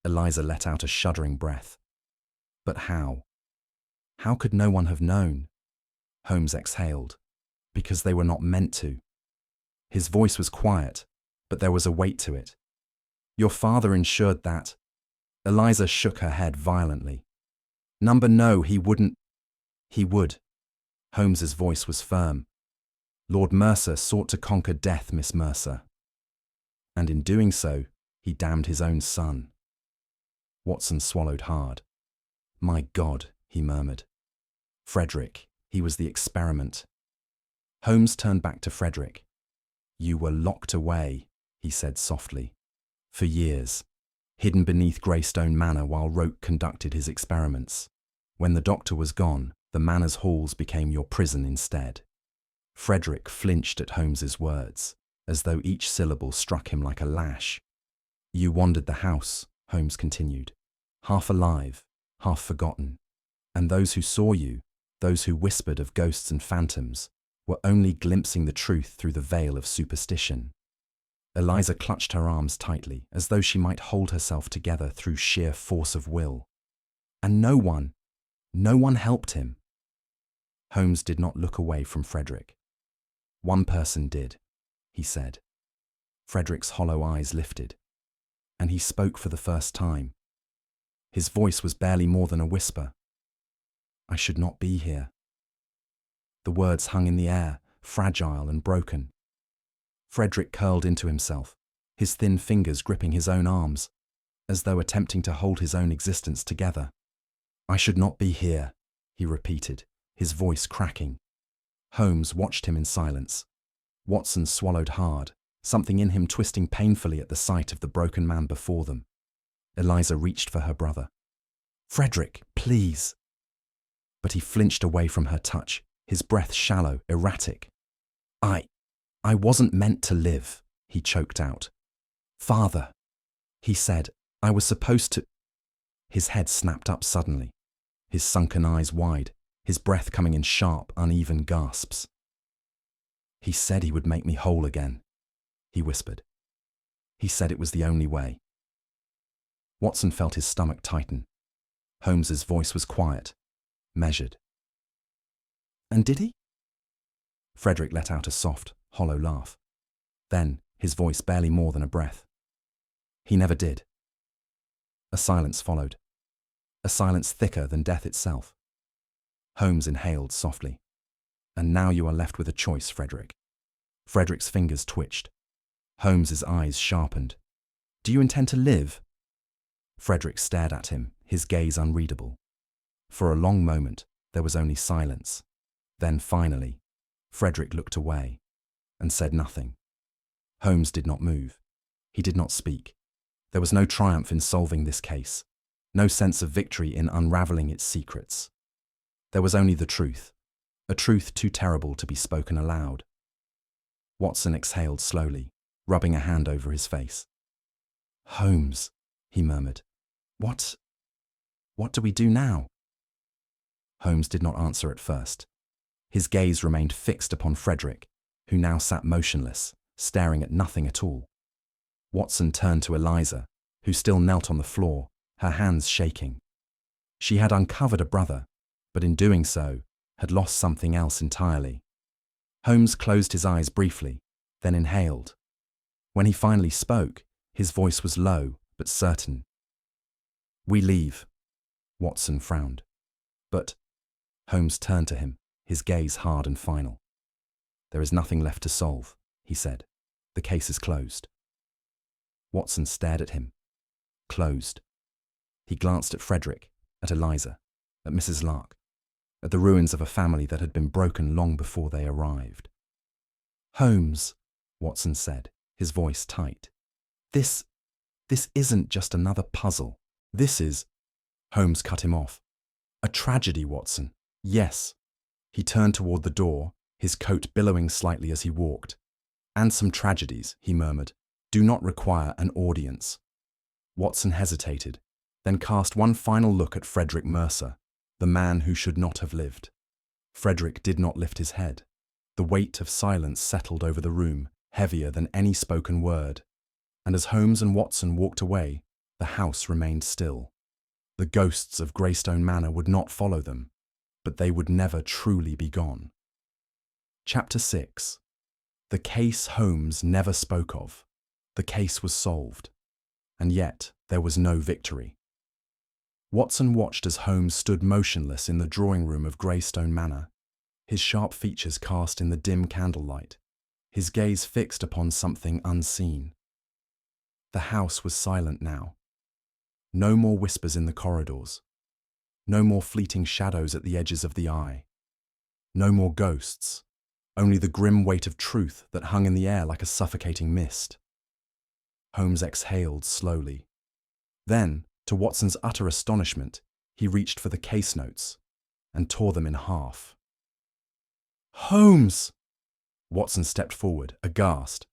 Eliza let out a shuddering breath. "But how? How could no one have known?" Holmes exhaled. "Because they were not meant to." His voice was quiet, but there was a weight to it. "Your father ensured that." Eliza shook her head violently. No, he wouldn't." "He would." Holmes's voice was firm. "Lord Mercer sought to conquer death, Miss Mercer. And in doing so, he damned his own son." Watson swallowed hard. "My God," he murmured. "Frederick, he was the experiment." Holmes turned back to Frederick. "You were locked away," he said softly, "for years, hidden beneath Greystone Manor while Roke conducted his experiments. When the doctor was gone, the manor's halls became your prison instead." Frederick flinched at Holmes's words, as though each syllable struck him like a lash. "You wandered the house," Holmes continued, "half alive, half forgotten. And those who saw you, those who whispered of ghosts and phantoms, were only glimpsing the truth through the veil of superstition." Eliza clutched her arms tightly, as though she might hold herself together through sheer force of will. "And no one helped him." Holmes did not look away from Frederick. "One person did," he said. Frederick's hollow eyes lifted, and he spoke for the first time. His voice was barely more than a whisper. "I should not be here." The words hung in the air, fragile and broken. Frederick curled into himself, his thin fingers gripping his own arms, as though attempting to hold his own existence together. "I should not be here," he repeated, his voice cracking. Holmes watched him in silence. Watson swallowed hard, something in him twisting painfully at the sight of the broken man before them. Eliza reached for her brother. "Frederick, please." But he flinched away from her touch, his breath shallow, erratic. I wasn't meant to live," he choked out. "Father," he said, "I was supposed to—" His head snapped up suddenly, his sunken eyes wide, his breath coming in sharp, uneven gasps. "He said he would make me whole again," he whispered. "He said it was the only way." Watson felt his stomach tighten. Holmes's voice was quiet, measured. "And did he?" Frederick let out a soft, hollow laugh. Then, his voice barely more than a breath. "He never did." A silence followed, a silence thicker than death itself. Holmes inhaled softly. "And now you are left with a choice, Frederick." Frederick's fingers twitched. Holmes's eyes sharpened. "Do you intend to live?" Frederick stared at him, his gaze unreadable. For a long moment, there was only silence. Then finally, Frederick looked away and said nothing. Holmes did not move. He did not speak. There was no triumph in solving this case, no sense of victory in unraveling its secrets. There was only the truth, a truth too terrible to be spoken aloud. Watson exhaled slowly, rubbing a hand over his face. "Holmes," he murmured. What do we do now?" Holmes did not answer at first. His gaze remained fixed upon Frederick, who now sat motionless, staring at nothing at all. Watson turned to Eliza, who still knelt on the floor, her hands shaking. She had uncovered a brother, but in doing so, had lost something else entirely. Holmes closed his eyes briefly, then inhaled. When he finally spoke, his voice was low but certain. "We leave." Watson frowned. "But—" Holmes turned to him, his gaze hard and final. "There is nothing left to solve," he said. "The case is closed." Watson stared at him. Closed. He glanced at Frederick, at Eliza, at Mrs. Lark, at the ruins of a family that had been broken long before they arrived. "Holmes," Watson said, his voice tight. This isn't just another puzzle. This is—" Holmes cut him off. "A tragedy, Watson. Yes." He turned toward the door, his coat billowing slightly as he walked. "And some tragedies," he murmured, "do not require an audience." Watson hesitated, then cast one final look at Frederick Mercer, the man who should not have lived. Frederick did not lift his head. The weight of silence settled over the room, heavier than any spoken word. And as Holmes and Watson walked away, the house remained still. The ghosts of Greystone Manor would not follow them, but they would never truly be gone. Chapter 6. The case Holmes never spoke of. The case was solved. And yet there was no victory. Watson watched as Holmes stood motionless in the drawing room of Greystone Manor, his sharp features cast in the dim candlelight, his gaze fixed upon something unseen. The house was silent now. No more whispers in the corridors. No more fleeting shadows at the edges of the eye. No more ghosts. Only the grim weight of truth that hung in the air like a suffocating mist. Holmes exhaled slowly. Then, to Watson's utter astonishment, he reached for the case notes and tore them in half. "Holmes!" Watson stepped forward, aghast.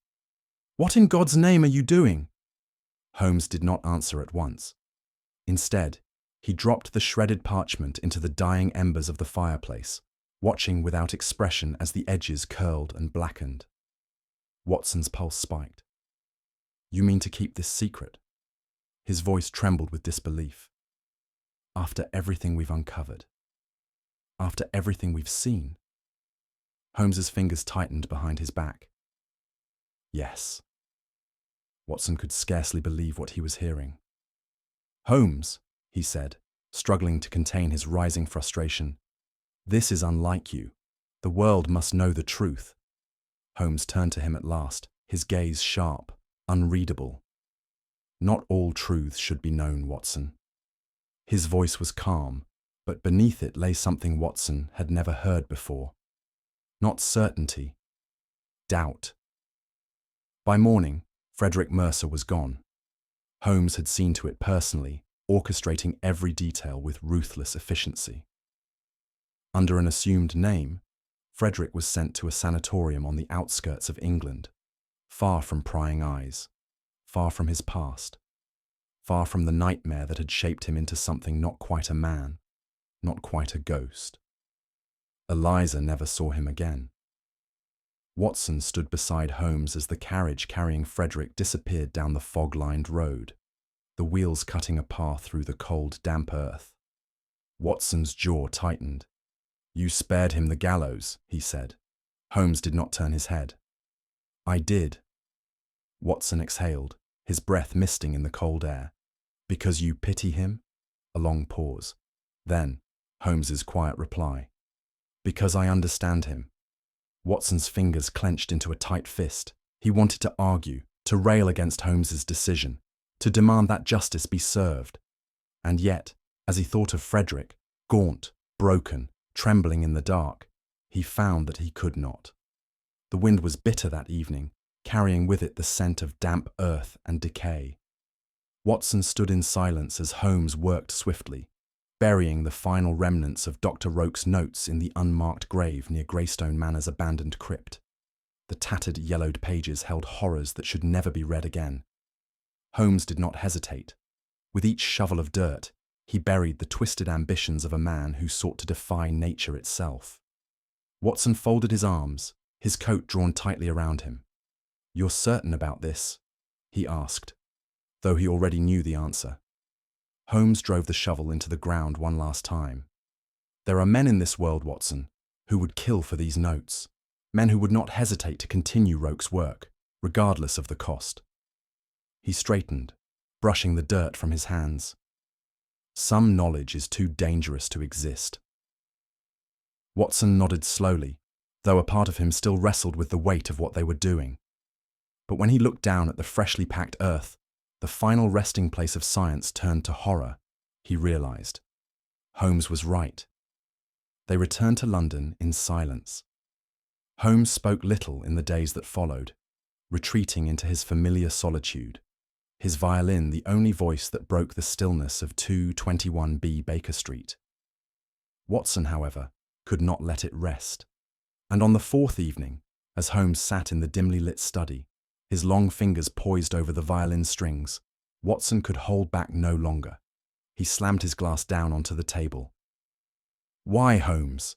"What in God's name are you doing?" Holmes did not answer at once. Instead, he dropped the shredded parchment into the dying embers of the fireplace, watching without expression as the edges curled and blackened. Watson's pulse spiked. "You mean to keep this secret?" His voice trembled with disbelief. "After everything we've uncovered? After everything we've seen?" Holmes's fingers tightened behind his back. "Yes." Watson could scarcely believe what he was hearing. "Holmes," he said, struggling to contain his rising frustration. "This is unlike you. The world must know the truth." Holmes turned to him at last, his gaze sharp, unreadable. "Not all truths should be known, Watson." His voice was calm, but beneath it lay something Watson had never heard before. Not certainty, doubt. By morning, Frederick Mercer was gone. Holmes had seen to it personally, orchestrating every detail with ruthless efficiency. Under an assumed name, Frederick was sent to a sanatorium on the outskirts of England, far from prying eyes, far from his past, far from the nightmare that had shaped him into something not quite a man, not quite a ghost. Eliza never saw him again. Watson stood beside Holmes as the carriage carrying Frederick disappeared down the fog-lined road, the wheels cutting a path through the cold, damp earth. Watson's jaw tightened. "You spared him the gallows," he said. Holmes did not turn his head. "I did." Watson exhaled, his breath misting in the cold air. "Because you pity him?" A long pause. Then, Holmes's quiet reply. "Because I understand him." Watson's fingers clenched into a tight fist. He wanted to argue, to rail against Holmes's decision, to demand that justice be served. And yet, as he thought of Frederick, gaunt, broken, trembling in the dark, he found that he could not. The wind was bitter that evening, carrying with it the scent of damp earth and decay. Watson stood in silence as Holmes worked swiftly, burying the final remnants of Dr. Roke's notes in the unmarked grave near Greystone Manor's abandoned crypt. The tattered, yellowed pages held horrors that should never be read again. Holmes did not hesitate. With each shovel of dirt, he buried the twisted ambitions of a man who sought to defy nature itself. Watson folded his arms, his coat drawn tightly around him. "You're certain about this?" he asked, though he already knew the answer. Holmes drove the shovel into the ground one last time. "There are men in this world, Watson, who would kill for these notes. Men who would not hesitate to continue Roke's work, regardless of the cost." He straightened, brushing the dirt from his hands. "Some knowledge is too dangerous to exist." Watson nodded slowly, though a part of him still wrestled with the weight of what they were doing. But when he looked down at the freshly packed earth, the final resting place of science turned to horror, he realized. Holmes was right. They returned to London in silence. Holmes spoke little in the days that followed, retreating into his familiar solitude, his violin the only voice that broke the stillness of 221B Baker Street. Watson, however, could not let it rest. And on the fourth evening, as Holmes sat in the dimly lit study, his long fingers poised over the violin strings, Watson could hold back no longer. He slammed his glass down onto the table. "Why, Holmes?"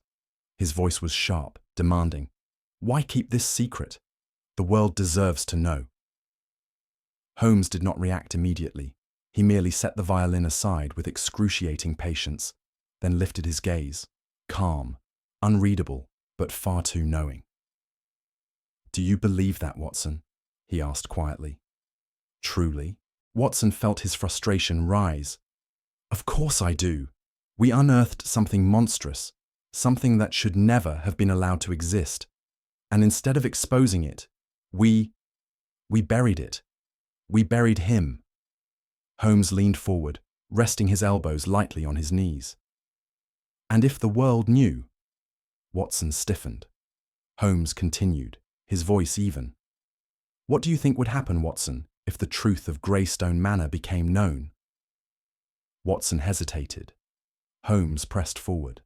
His voice was sharp, demanding. "Why keep this secret? The world deserves to know." Holmes did not react immediately. He merely set the violin aside with excruciating patience, then lifted his gaze, calm, unreadable, but far too knowing. "Do you believe that, Watson?" he asked quietly. "Truly?" Watson felt his frustration rise. "Of course I do. We unearthed something monstrous, something that should never have been allowed to exist. And instead of exposing it, we buried it. We buried him." Holmes leaned forward, resting his elbows lightly on his knees. "And if the world knew?" Watson stiffened. Holmes continued, his voice even. "What do you think would happen, Watson, if the truth of Greystone Manor became known?" Watson hesitated. Holmes pressed forward.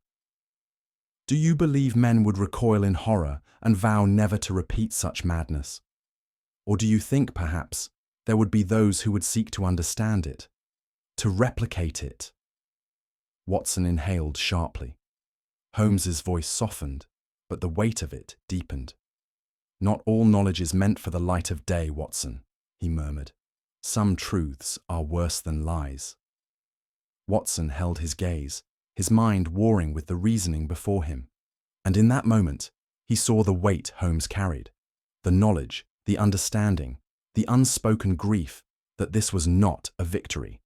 "Do you believe men would recoil in horror and vow never to repeat such madness? Or do you think, perhaps, there would be those who would seek to understand it, to replicate it?" Watson inhaled sharply. Holmes's voice softened, but the weight of it deepened. "Not all knowledge is meant for the light of day, Watson," he murmured. "Some truths are worse than lies." Watson held his gaze, his mind warring with the reasoning before him. And in that moment, he saw the weight Holmes carried, the knowledge, the understanding, the unspoken grief that this was not a victory.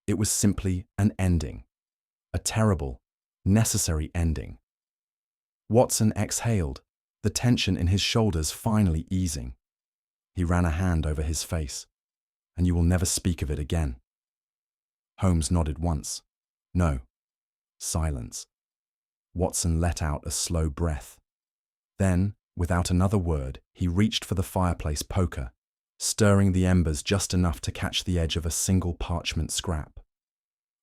It was simply an ending, a terrible, necessary ending. Watson exhaled, the tension in his shoulders finally easing. He ran a hand over his face. "And you will never speak of it again?" Holmes nodded once. "No." Silence. Watson let out a slow breath. Then, without another word, he reached for the fireplace poker, stirring the embers just enough to catch the edge of a single parchment scrap.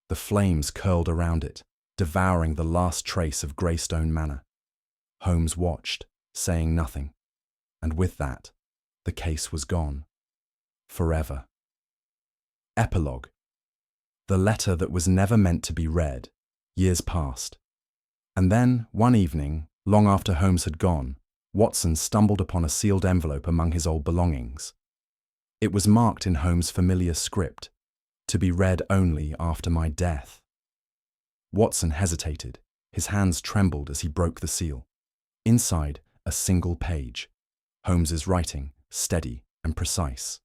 The flames curled around it, devouring the last trace of Greystone Manor. Holmes watched, saying nothing. And with that, the case was gone. Forever. Epilogue. The letter that was never meant to be read. Years passed. And then, one evening, long after Holmes had gone, Watson stumbled upon a sealed envelope among his old belongings. It was marked in Holmes' familiar script, "To be read only after my death." Watson hesitated. His hands trembled as he broke the seal. Inside, a single page. Holmes's writing, steady and precise.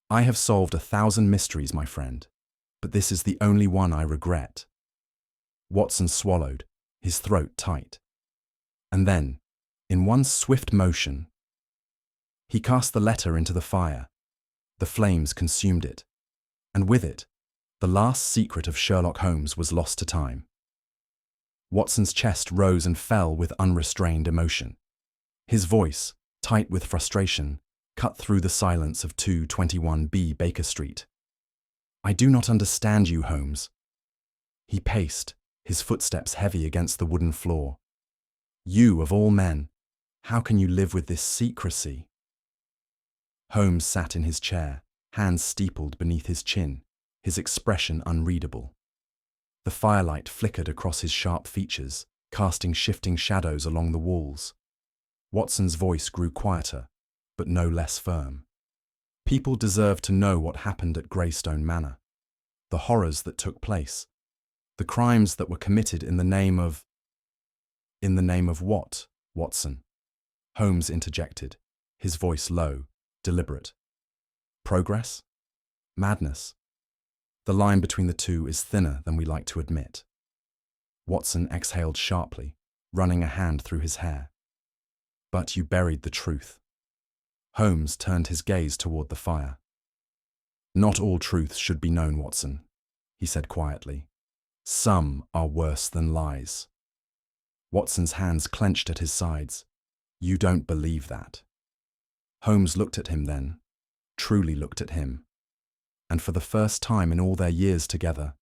"I have solved 1,000 mysteries, my friend, but this is the only one I regret." Watson swallowed, his throat tight. And then, in one swift motion, he cast the letter into the fire. The flames consumed it, and with it, the last secret of Sherlock Holmes was lost to time. Watson's chest rose and fell with unrestrained emotion. His voice, tight with frustration, cut through the silence of 221B Baker Street. "I do not understand you, Holmes." He paced, his footsteps heavy against the wooden floor. You, of all men, how can you live with this secrecy? Holmes sat in his chair, hands steepled beneath his chin, his expression unreadable. The firelight flickered across his sharp features, casting shifting shadows along the walls. Watson's voice grew quieter, but no less firm. People deserve to know what happened at Greystone Manor, the horrors that took place, the crimes that were committed in the name of... In the name of what, Watson? Holmes interjected, his voice low, deliberate. Progress? Madness? The line between the two is thinner than we like to admit. Watson exhaled sharply, running a hand through his hair. But you buried the truth. Holmes turned his gaze toward the fire. Not all truths should be known, Watson, he said quietly. Some are worse than lies. Watson's hands clenched at his sides. You don't believe that. Holmes looked at him then, truly looked at him. And for the first time in all their years together,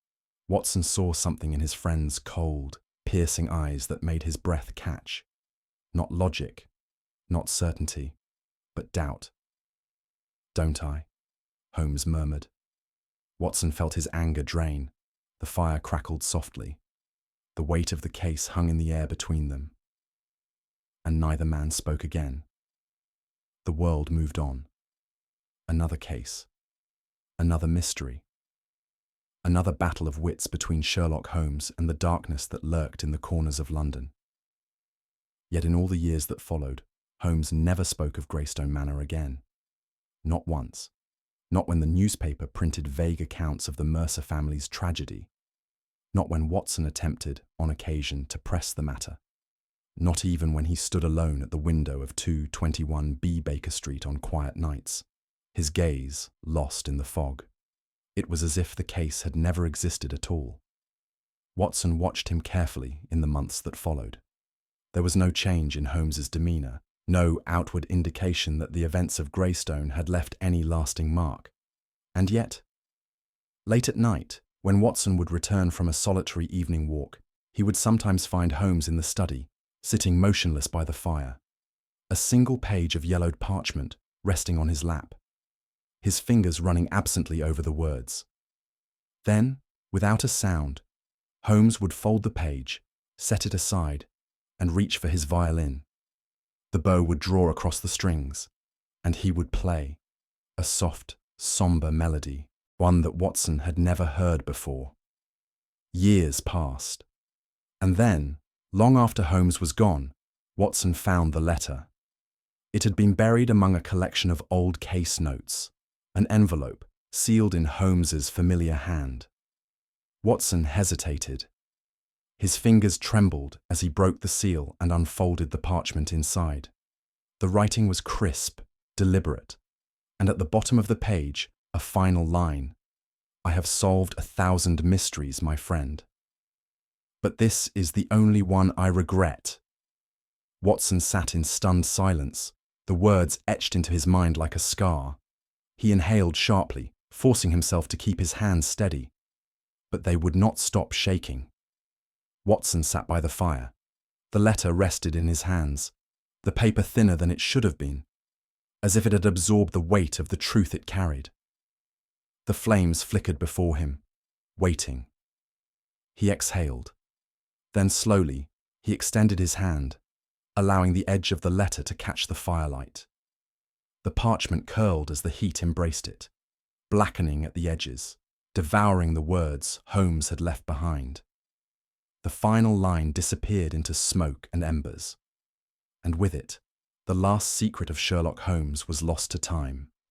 Watson saw something in his friend's cold, piercing eyes that made his breath catch. Not logic, not certainty, but doubt. Don't I? Holmes murmured. Watson felt his anger drain. The fire crackled softly. The weight of the case hung in the air between them. And neither man spoke again. The world moved on. Another case. Another mystery. Another battle of wits between Sherlock Holmes and the darkness that lurked in the corners of London. Yet in all the years that followed, Holmes never spoke of Greystone Manor again. Not once. Not when the newspaper printed vague accounts of the Mercer family's tragedy. Not when Watson attempted, on occasion, to press the matter. Not even when he stood alone at the window of 221B Baker Street on quiet nights, his gaze lost in the fog. It was as if the case had never existed at all. Watson watched him carefully in the months that followed. There was no change in Holmes's demeanour, no outward indication that the events of Greystone had left any lasting mark. And yet, late at night, when Watson would return from a solitary evening walk, he would sometimes find Holmes in the study, sitting motionless by the fire, a single page of yellowed parchment resting on his lap, his fingers running absently over the words. Then, without a sound, Holmes would fold the page, set it aside, and reach for his violin. The bow would draw across the strings, and he would play, a soft, sombre melody, one that Watson had never heard before. Years passed, and then, long after Holmes was gone, Watson found the letter. It had been buried among a collection of old case notes, an envelope sealed in Holmes's familiar hand. Watson hesitated. His fingers trembled as he broke the seal and unfolded the parchment inside. The writing was crisp, deliberate, and at the bottom of the page, a final line. I have solved 1,000 mysteries, my friend. But this is the only one I regret. Watson sat in stunned silence, the words etched into his mind like a scar. He inhaled sharply, forcing himself to keep his hands steady. But they would not stop shaking. Watson sat by the fire. The letter rested in his hands, the paper thinner than it should have been, as if it had absorbed the weight of the truth it carried. The flames flickered before him, waiting. He exhaled. Then slowly, he extended his hand, allowing the edge of the letter to catch the firelight. The parchment curled as the heat embraced it, blackening at the edges, devouring the words Holmes had left behind. The final line disappeared into smoke and embers, and with it, the last secret of Sherlock Holmes was lost to time.